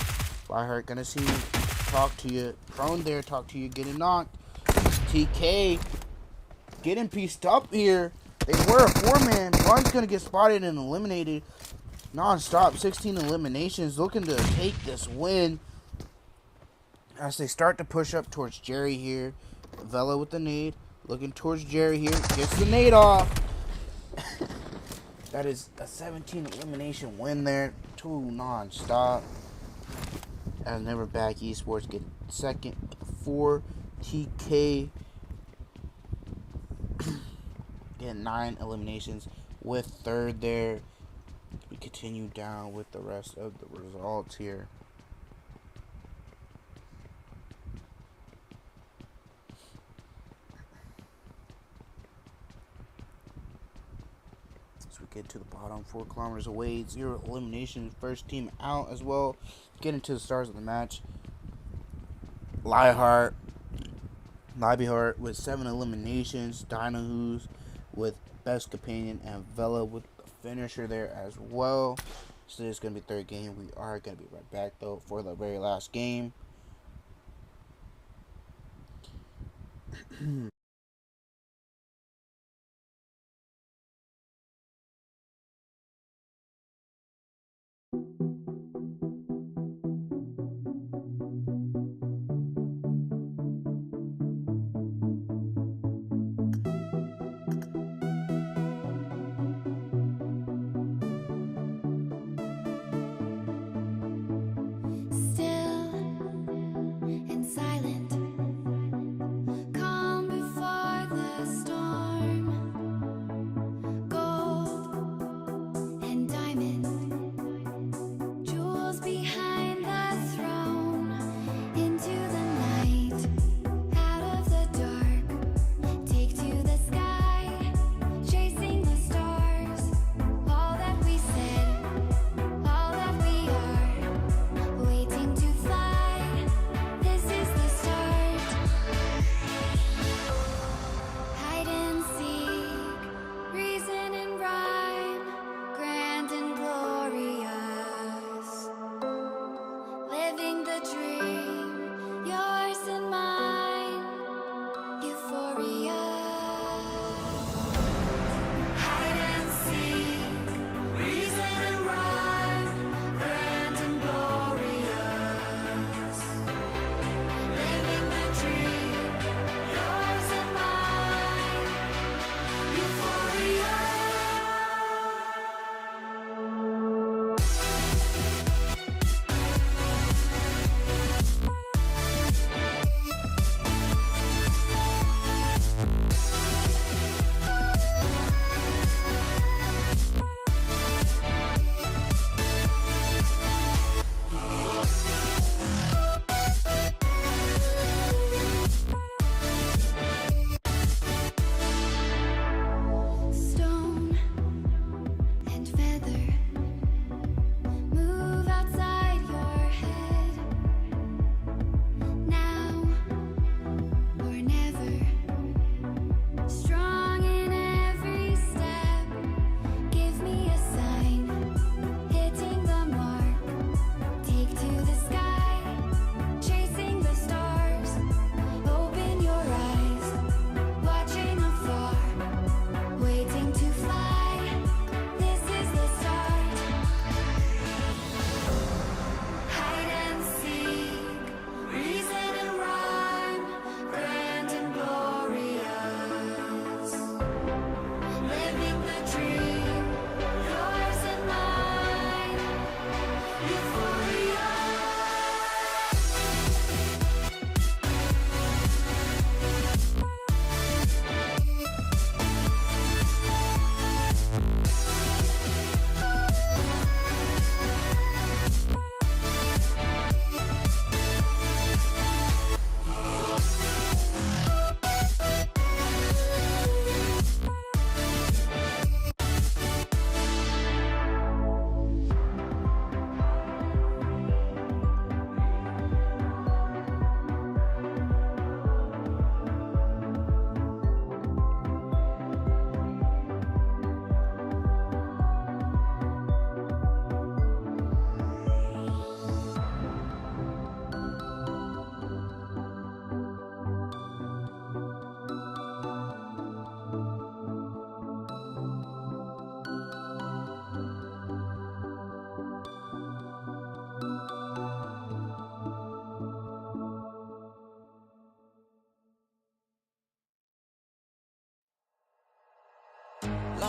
Lightwork gonna see you, talk to you. Prone there, talk to you, getting knocked. TK getting pieced up here. They were a 4-man. One's gonna get spotted and eliminated. NONSTOP, 16 eliminations, looking to take this win. As they start to push up towards Jerry here. Vela with the nade. Looking towards Jerry here. Gets the nade off. That is a 17 elimination win there to NONSTOP. As Never Back Esports get second for TK. Getting 9 eliminations with third there. We continue down with the rest of the results here. Get to the bottom, 4 kilometers away, 0 eliminations, first team out as well. Get into the stars of the match. Lightwork with 7 eliminations, Dynahoos with best companion, and Vela with the finisher there as well. So this is going to be third game. We are going to be right back though for the very last game. Still and silent, calm before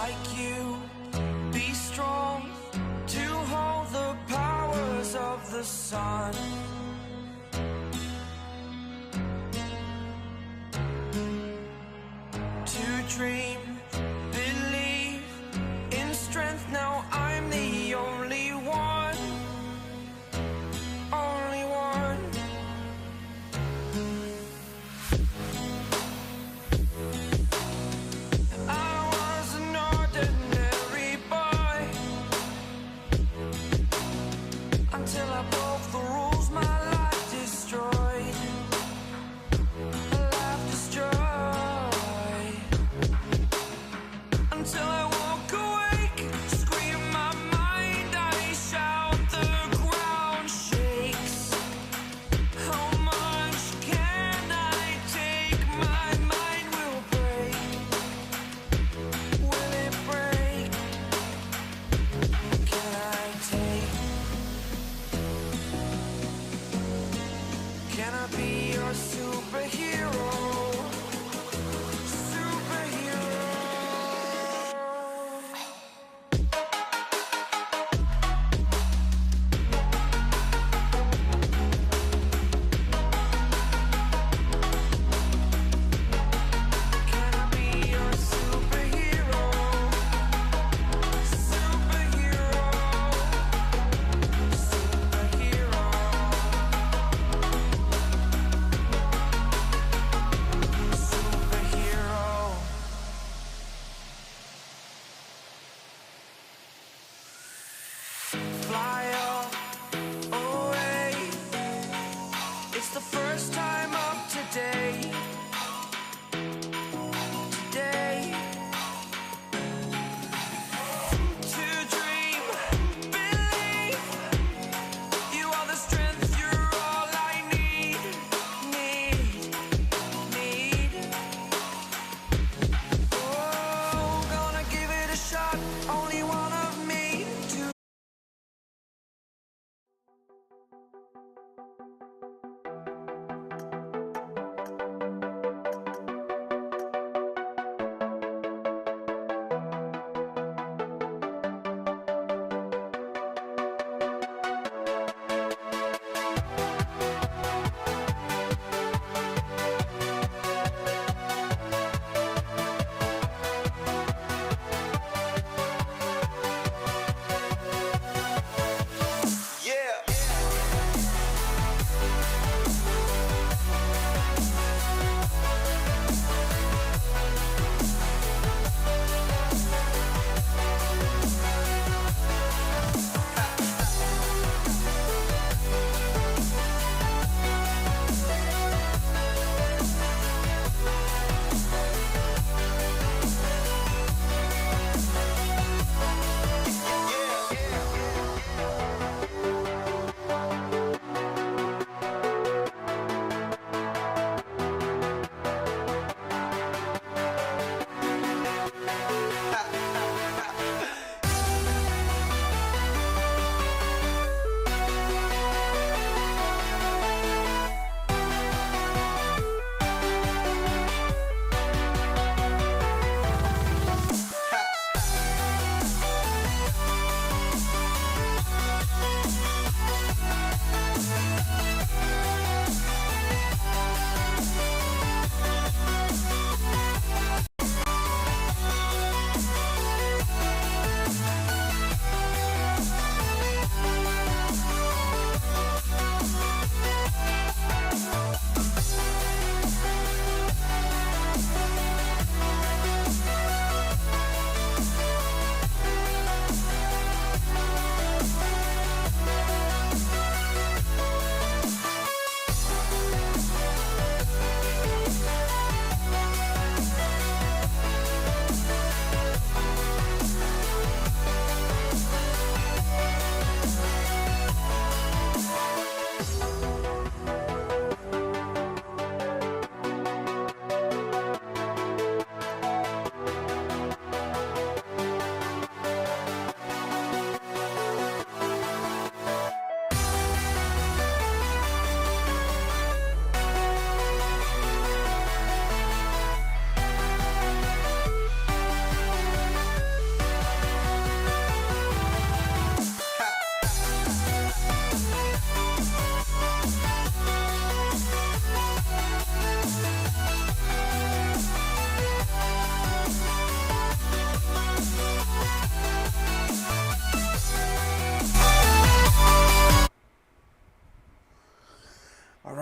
like you, be strong to hold the powers of the sun. To dream, believe in strength, now I'm the only one, only one. I was an ordinary boy until I broke the rules.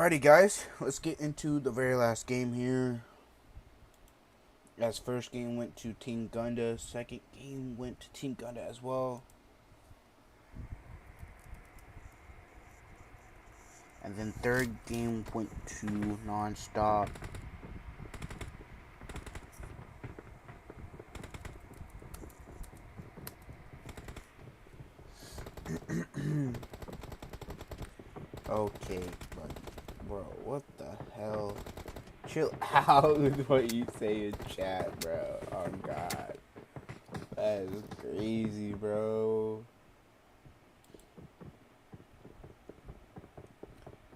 Alrighty, guys, let's get into the very last game here. As first game went to Team Gunday, second game went to Team Gunday as well. And then third game went to NONSTOP. Okay, bro, what the hell? Chill out with what you say in chat, bro. Oh god, that is crazy, bro.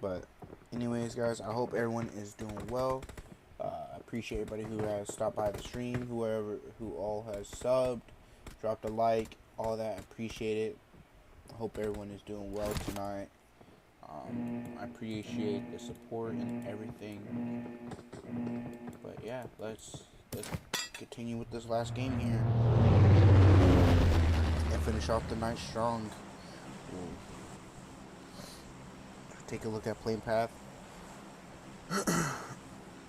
But anyways, guys, I hope everyone is doing well. I appreciate everybody who has stopped by the stream, who all has subbed, dropped a like, all that. I appreciate it. I hope everyone is doing well tonight. I appreciate the support and everything. But yeah, let's continue with this last game here and finish off the night strong. Take a look at plane path.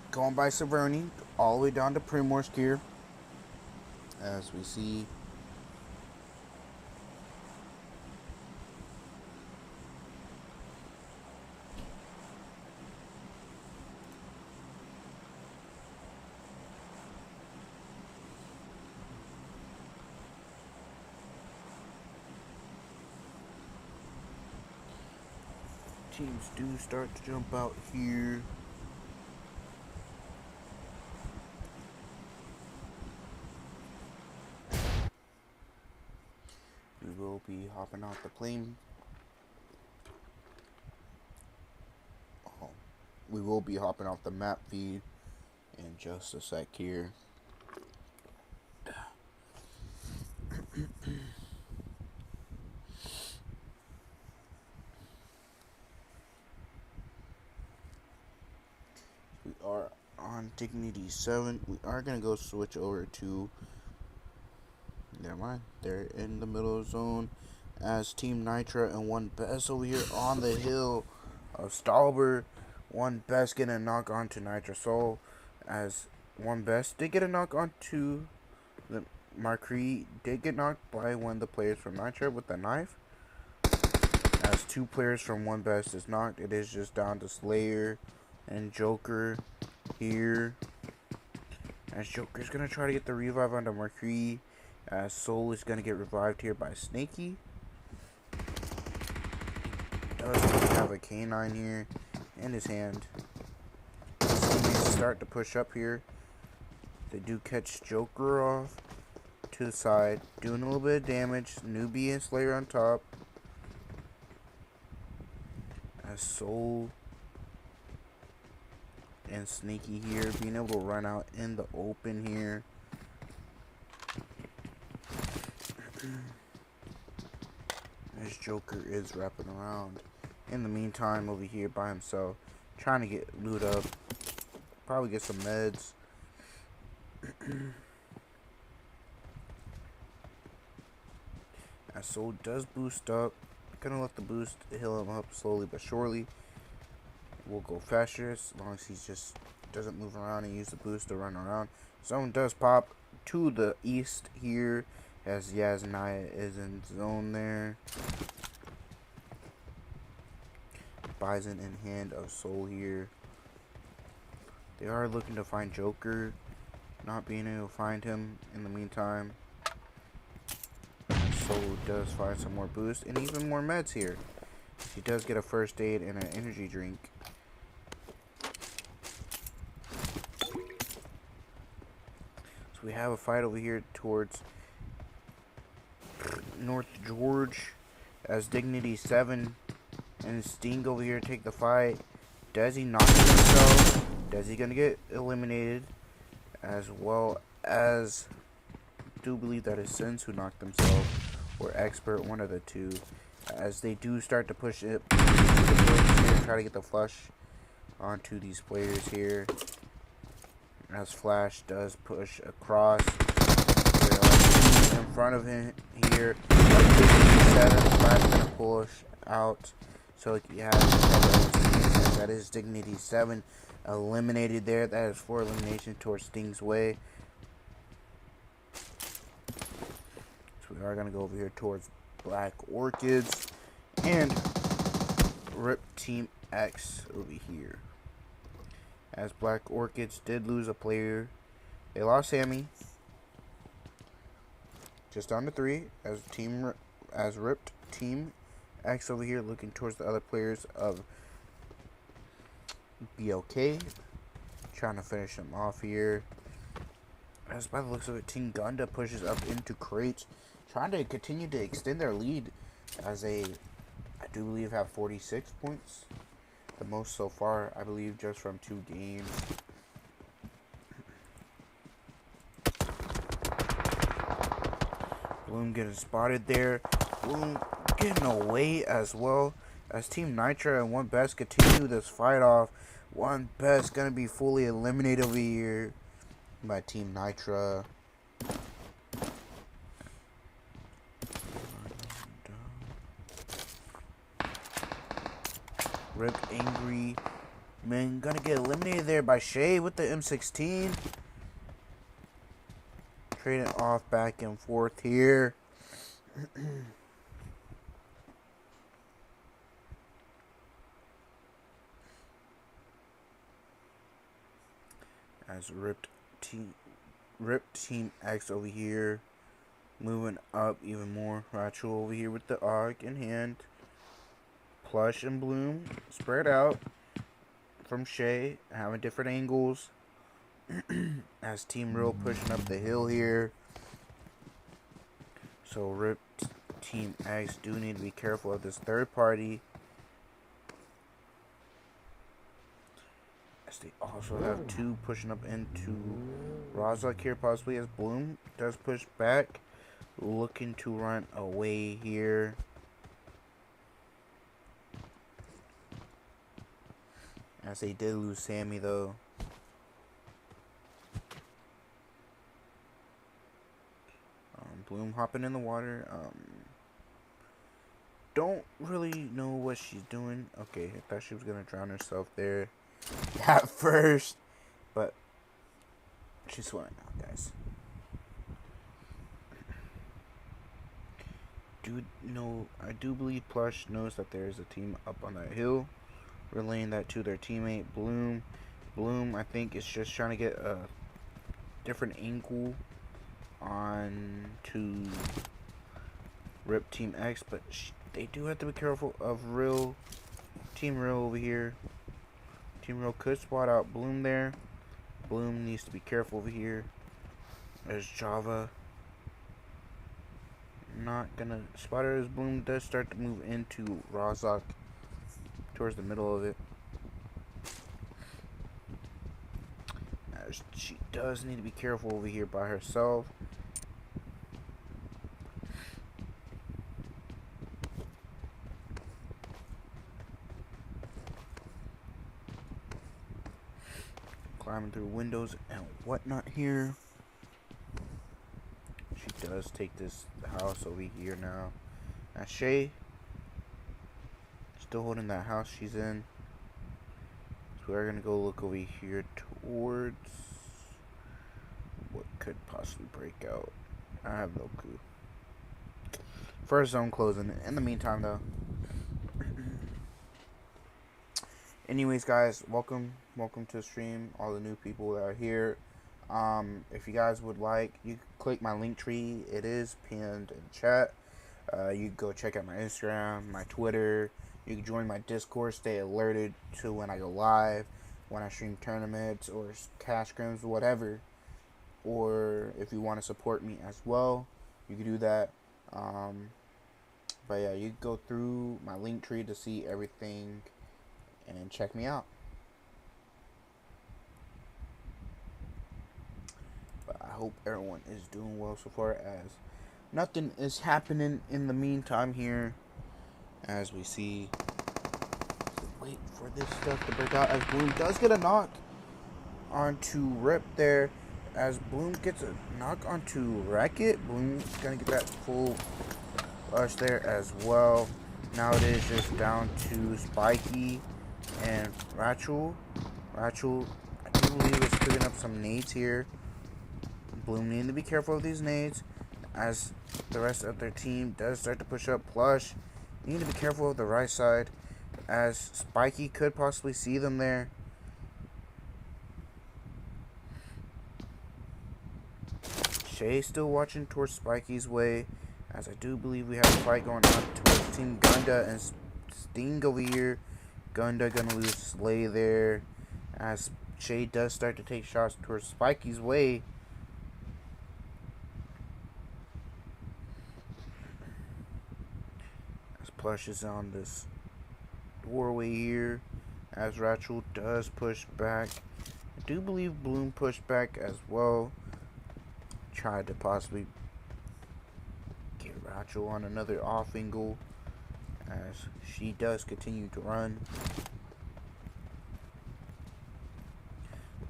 Going by Zohnny all the way down to Primorsk here, as we see. Teams do start to jump out here. We will be hopping off the plane. We will be hopping off the map feed in just a sec here. We are on Dignity 7. We are going to go switch over to... Never mind. They're in the middle of zone as Team NYTRA and One Best over here on the hill of Stalber. One Best getting a knock onto NYTRA Soul, as One Best did get a knock onto the Marquis. Did get knocked by one of the players from NYTRA with a knife. As two players from One Best is knocked, it is just down to Slayer and Joker here. As Joker's gonna try to get the revive onto Marquis, as Soul is gonna get revived here by Snaky. Does have a canine here in his hand. Teammates start to push up here. They do catch Joker off to the side, doing a little bit of damage. Newbie and Slayer on top. As Soul and Sneaky here being able to run out in the open here. As Joker is wrapping around in the meantime over here by himself, trying to get loot up, probably get some meds. As Soul does boost up, gonna let the boost heal him up slowly but surely. We'll go faster as long as he just doesn't move around and use the boost to run around. Zone does pop to the east here, as Naya is in zone there. Bison in hand of Soul here. They are looking to find Joker, not being able to find him in the meantime. Soul does find some more boost and even more meds here. She does get a first aid and an energy drink. So we have a fight over here towards North George, as Dignity 7 and Sting over here take the fight. Does he knock himself? Does he gonna get eliminated? As well as, I do believe that is Sins who knocked themselves, or Expert, one of the two. As they do start to push it, try to get the flush onto these players here. As Flash does push across, in front of him here. Flash gonna push out, so he has That is Dignity 7 eliminated there. That is 4 eliminations towards Sting's way. So we are going to go over here towards Black Orchids and rip Team X over here. As Black Orchids did lose a player. They lost Sammy. Just down to 3 as ripped Team X over here looking towards the other players of BLK. Trying to finish them off here. As by the looks of it, Team Gunday pushes up into crates. Trying to continue to extend their lead as I do believe have 46 points. The most so far, I believe, just from 2 games. Bloom getting spotted there. Bloom getting away as well. As Team NYTRA and One Best continue this fight off. One Best gonna be fully eliminated over here by Team NYTRA. Rip Angry Man gonna get eliminated there by Shay with the M16. Trading off back and forth here. As Ripped Team X over here. Moving up even more. Rachu over here with the AUG in hand. Plush and Bloom spread out from Shay, having different angles. As Team Rayo pushing up the hill here. So Ripped Team X do need to be careful of this third party. As they also have 2 pushing up into Rozak here, possibly, as Bloom does push back. Looking to run away here. As they did lose Sammy though. Bloom hopping in the water. Don't really know what she's doing. Okay, I thought she was gonna drown herself there at first, but she's swimming now, guys. I do believe Plush knows that there is a team up on that hill, relaying that to their teammate Bloom. Bloom, I think, is just trying to get a different angle on to Rip Team X, but they do have to be careful of Team Rayo over here. Team Rayo could spot out Bloom there. Bloom needs to be careful over here. There's Java. Not gonna spot her as Bloom does start to move into Rozak towards the middle of it. As she does need to be careful over here by herself. Climbing through windows and whatnot here. She does take this house over here now. Now Shay still holding that house she's in. So we're gonna go look over here towards what could possibly break out. I have no clue. First zone closing. In the meantime though. Anyways, guys, welcome to the stream, all the new people that are here. If you guys would like, you can click my link tree. It is pinned in chat. You can go check out my Instagram, my Twitter. You can join my Discord, stay alerted to when I go live, when I stream tournaments or cash scrims, whatever. Or if you want to support me as well, you can do that. But yeah, you can go through my link tree to see everything and check me out. But I hope everyone is doing well so far, as nothing is happening in the meantime here. As we see, wait for this stuff to break out. As Bloom does get a knock onto Rip there. As Bloom gets a knock onto Racket, Bloom's gonna get that full rush there as well. Now it is just down to Spiky And Rachel, I do believe is picking up some nades here. Bloom need to be careful of these nades as the rest of their team does start to push up. Plush, you need to be careful of the right side as Spiky could possibly see them there. Shay still watching towards Spiky's way, as I do believe we have a fight going on towards Team Gunday and Sting over here. Gunday gonna lose Slay there, as Shay does start to take shots towards Spiky's way. As Plush is on this doorway here, as Rachel does push back. I do believe Bloom pushed back as well. Tried to possibly get Rachel on another off angle, as she does continue to run.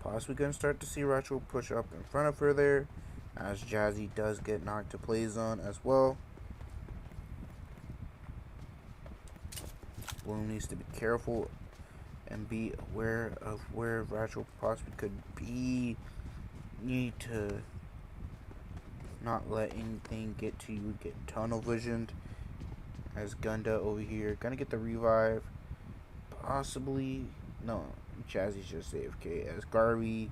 Possibly gonna start to see Rachel push up in front of her there, as Jazzy does get knocked to play zone as well. Bloom needs to be careful and be aware of where Rachel possibly could be. Need to not let anything get to you, get tunnel visioned. As Gunday over here gonna get the revive, possibly. No, Jazzy's just AFK. As Garvey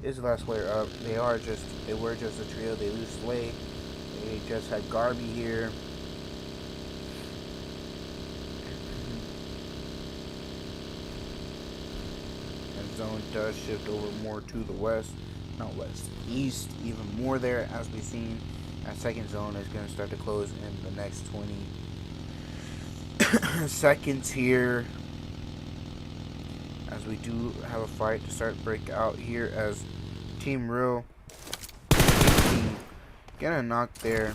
is the last player up. They were just a trio. They lose Slay. They just had Garvey here. And zone does shift over more to the west. Not west, east, even more there, as we've seen. That second zone is going to start to close in the next 20 seconds here, as we do have a fight to start break out here, as Team Rayo getting a knock there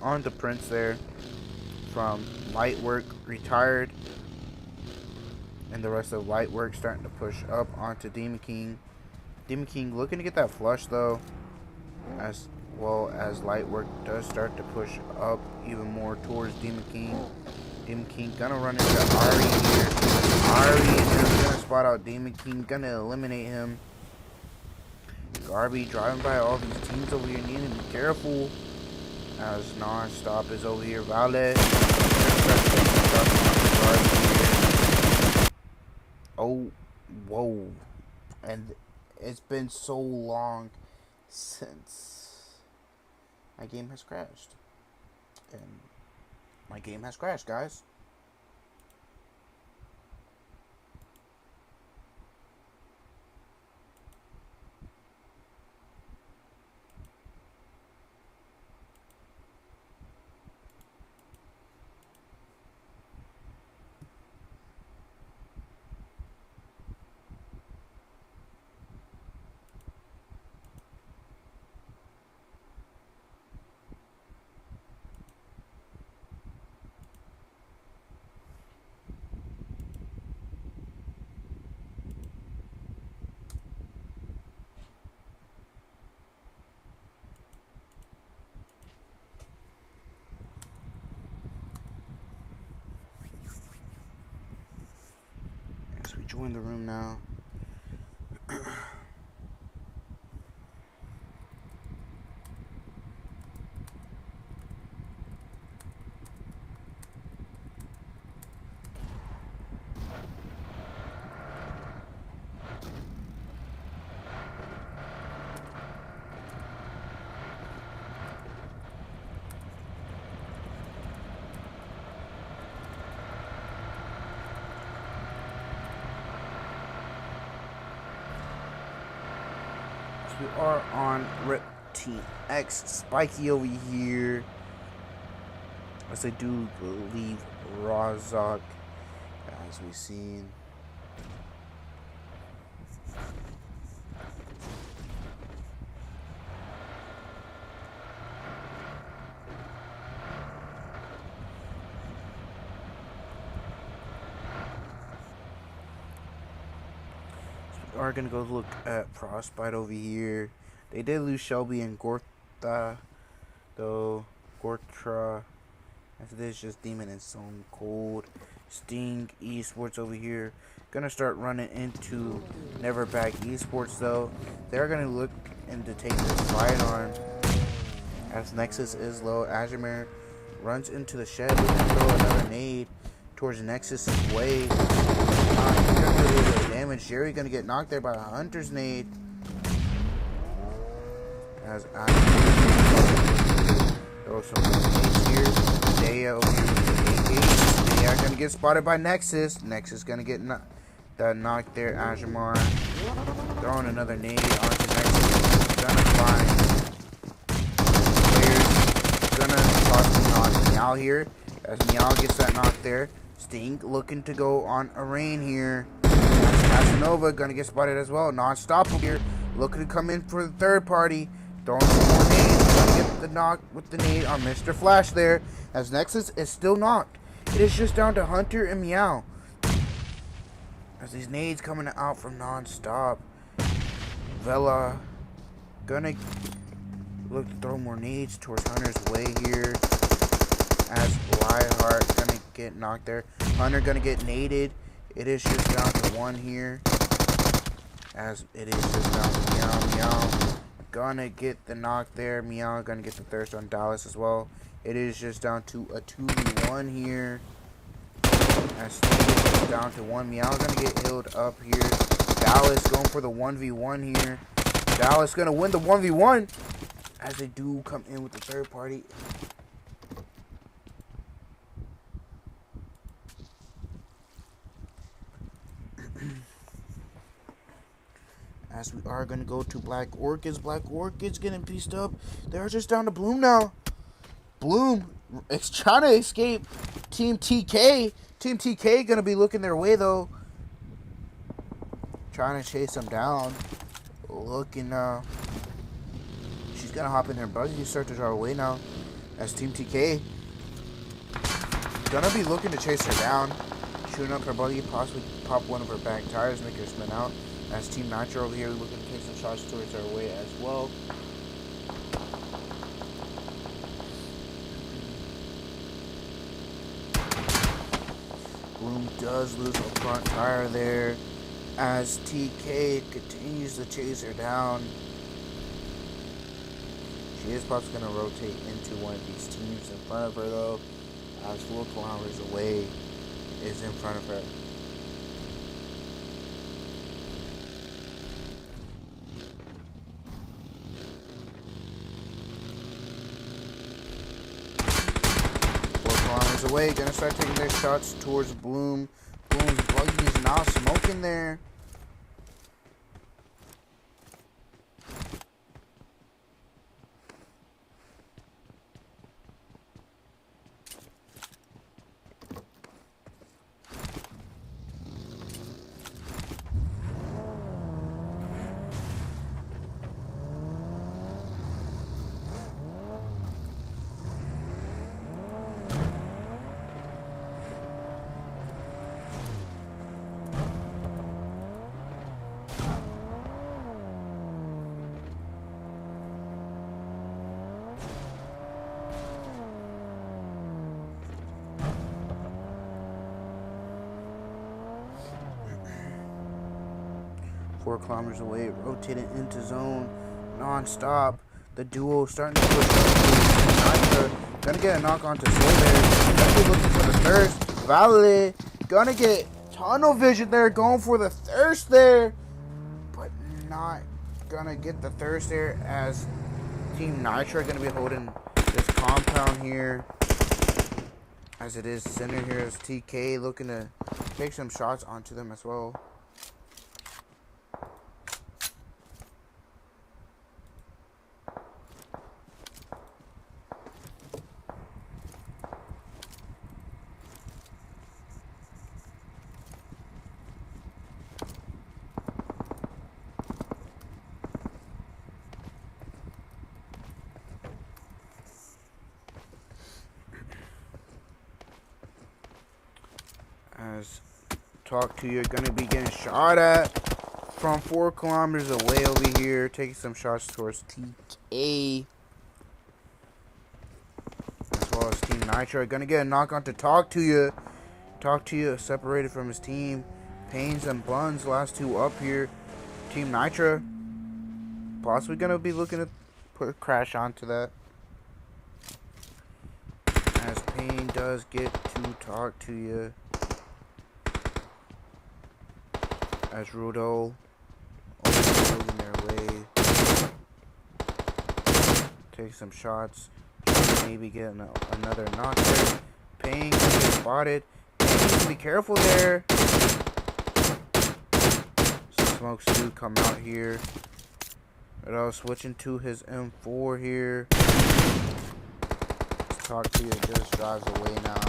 on the Prince there from Lightwork, retired, and the rest of Lightwork starting to push up onto Demon King. Demon King looking to get that flush though, as well as Lightwork does start to push up even more towards Demon King. Demon King gonna run into Ari here. Ari is gonna spot out Demon King, gonna eliminate him. Garby driving by all these teams over here, needing to be careful, as NONSTOP is over here. Valet. Oh, whoa. And it's been so long since my game has crashed. And my game has crashed, guys. So we join the room now. We are on Rip Team X. Spiky over here, as I do believe Razak, as we've seen. Are gonna go look at Frostbite over here. They did lose Shelby and Gortha, though. Gortra, as it is just Demon and Stone Cold. Sting Esports over here. Gonna start running into Never Back Esports though. They're gonna look into take this fight on. As Nexus is low, Azumir runs into the shed, looking to throw another nade towards Nexus' way. He's gonna do a little bit of damage. Jerry gonna get knocked there by a Hunter's nade. As Azumir throws some nades here. Daya over here with the AK. Daya gonna get spotted by Nexus. Nexus gonna get knocked there. Azumir throwing another nade onto Nexus. Gonna find. Gonna toss the knock Meow here as Meow gets that knock there. Sting looking to go on a rain here. Casanova gonna get spotted as well. NONSTOP here looking to come in for the third party. Throwing some more nades. Gonna get the knock with the nade on Mr. Flash there as Nexus is still knocked. It is just down to Hunter and Meow as these nades coming out from NONSTOP. Vela gonna look to throw more nades towards Hunter's way here. As Lionheart gonna get knocked there. Hunter gonna get naded. It is just down to one here. As it is just down to Meow. Meow gonna get the knock there. Meow gonna get the thirst on Dallas as well. It is just down to a 2v1 here. As Steve is down to one. Meow gonna get healed up here. Dallas going for the 1v1 here. Dallas gonna win the 1v1. As they do come in with the third party. As we are going to go to Black Orchids. Black Orchids getting pieced up. They're just down to Bloom now. Bloom is trying to escape Team TK. Team TK going to be looking their way though. Trying to chase them down. Looking she's gonna hop in her buggy, start to draw away now. As Team TK gonna be looking to chase her down, shooting up her buggy, possibly pop one of her back tires, make her spin out. As Team NYTRA over here looking to take some shots towards her way as well. Bloom does lose a front tire there. As TK continues to chase her down. She is probably going to rotate into one of these teams in front of her though. As 4 kilometers away is in front of her. Away, gonna start taking their shots towards Bloom. Bloom's buggy is now smoking there. Four kilometers away, rotating into zone, non-stop. The duo starting to push up. Gonna get a knock onto Soul there. Definitely looking for the thirst. Valley gonna get tunnel vision there, going for the thirst there, but not gonna get the thirst there. As Team NYTRA gonna be holding this compound here. As it is center here, as TK looking to take some shots onto them as well. As Talk to you, gonna be getting shot at from 4 kilometers away over here, taking some shots towards TK, as well as Team NYTRA. Gonna get a knock on to Talk to you. Talk to you separated from his team. Pains and Buns, last two up here. Team NYTRA possibly gonna be looking to put a crash onto that. As Pain does get to talk to you. As Rudo moving their way. Take some shots. Maybe get another knock there. Pain gonna get spotted. Pain needs to be careful there. Some smokes do come out here. Rudo switching to his M4 here. Talk to you, just drives away now.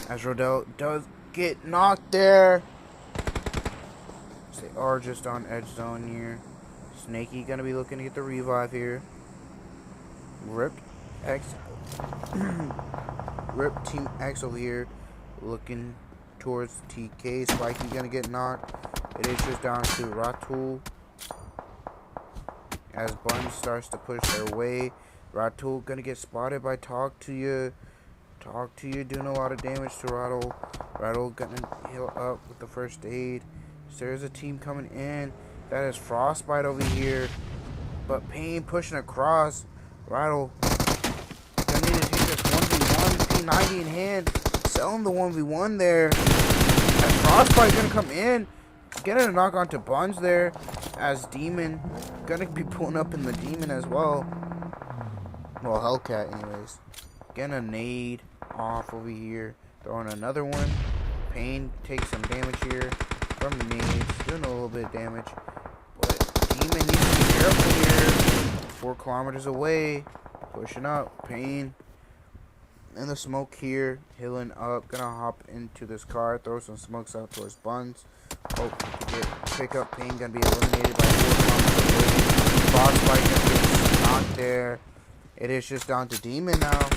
As Rodell does get knocked there. They are just on edge zone here. Snaky gonna be looking to get the revive here. Ripped X. Rip Team X over here. Looking towards TK. Spiky gonna get knocked. It is just down to Ratul. As Buns starts to push their way. Ratul gonna get spotted by Talk to You. Talk to You doing a lot of damage to Rattle. Rattle gonna heal up with the first aid. So there's a team coming in. That is Frostbite over here. But Pain pushing across. Rattle gonna need to take this 1v1. P90 in hand. Selling the 1v1 there. As Frostbite gonna come in. Getting a knock onto Buns there. As Demon gonna be pulling up in the Demon as well. Well, Hellcat anyways. Getting a nade off over here. Throwing another one. Pain takes some damage here from the nades. Doing a little bit of damage. But Demon needs to be careful here. 4 kilometers away. Pushing up. Pain in the smoke here. Healing up. Gonna hop into this car. Throw some smokes out towards Buns. Hope to pick up. Pain gonna be eliminated by 4 kilometers away. Frostbite gonna get knocked there. It is just down to Demon now.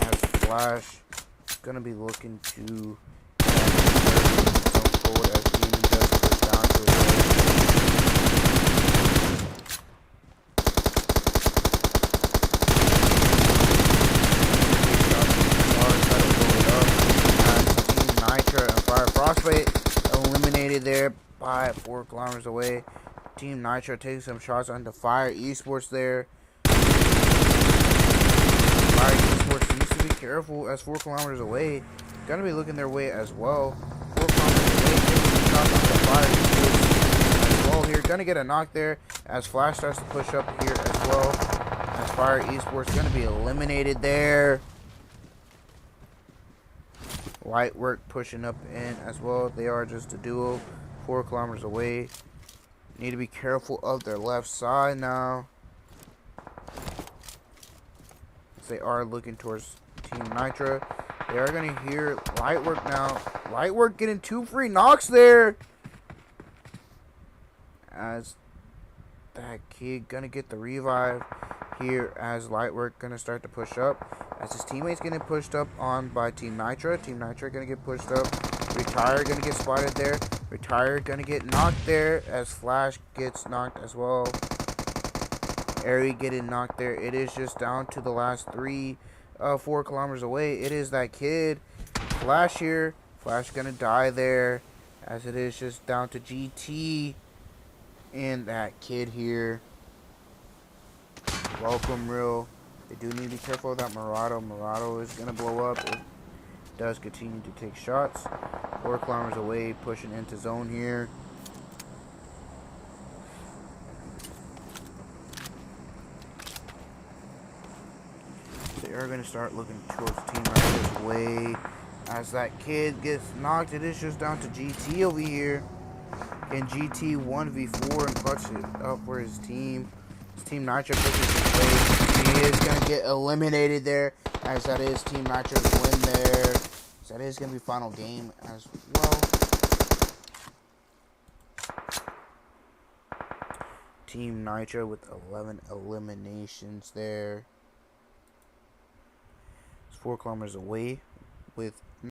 As Flash gonna be looking to some forward as Demon does push down to his Frostbite eliminated there by 4 kilometers away. Team NYTRA taking some shots onto Fire Esports there. Fire Esports needs to be careful as 4 kilometers away. Gonna be looking their way as well. 4 kilometers away, taking some shots onto Fire Esports as well here. Gonna get a knock there as Flash starts to push up here as well. As Fire Esports gonna be eliminated there. Lightwork pushing up in as well. They are just a duo 4 kilometers away. Need to be careful of their left side now. They are looking towards Team NYTRA. They are going to hear Lightwork now. Lightwork getting 2 free knocks there. As that kid going to get the revive here as Lightwork going to start to push up. As his teammates getting pushed up on by Team NYTRA. Team NYTRA going to get pushed up. Retire going to get spotted there. Retire going to get knocked there as Flash gets knocked as well. Airy getting knocked there. It is just down to the last 4 kilometers away. It is that kid. Flash here. Flash going to die there. As it is just down to GT. And that kid here. Welcome, real. They do need to be careful of that Murado. Murado is going to blow up. It does continue to take shots. 4 kilometers away, pushing into zone here. They are going to start looking towards Team Rayo's way. As that kid gets knocked, it is just down to GT over here. Can GT 1v4 and clutch it up for his team? His Team NYTRA pushes his way. He is going to get eliminated there, as that is Team NYTRA's win there. So that is going to be final game as well. Team NYTRA with 11 eliminations there. It's 4 kilometers away with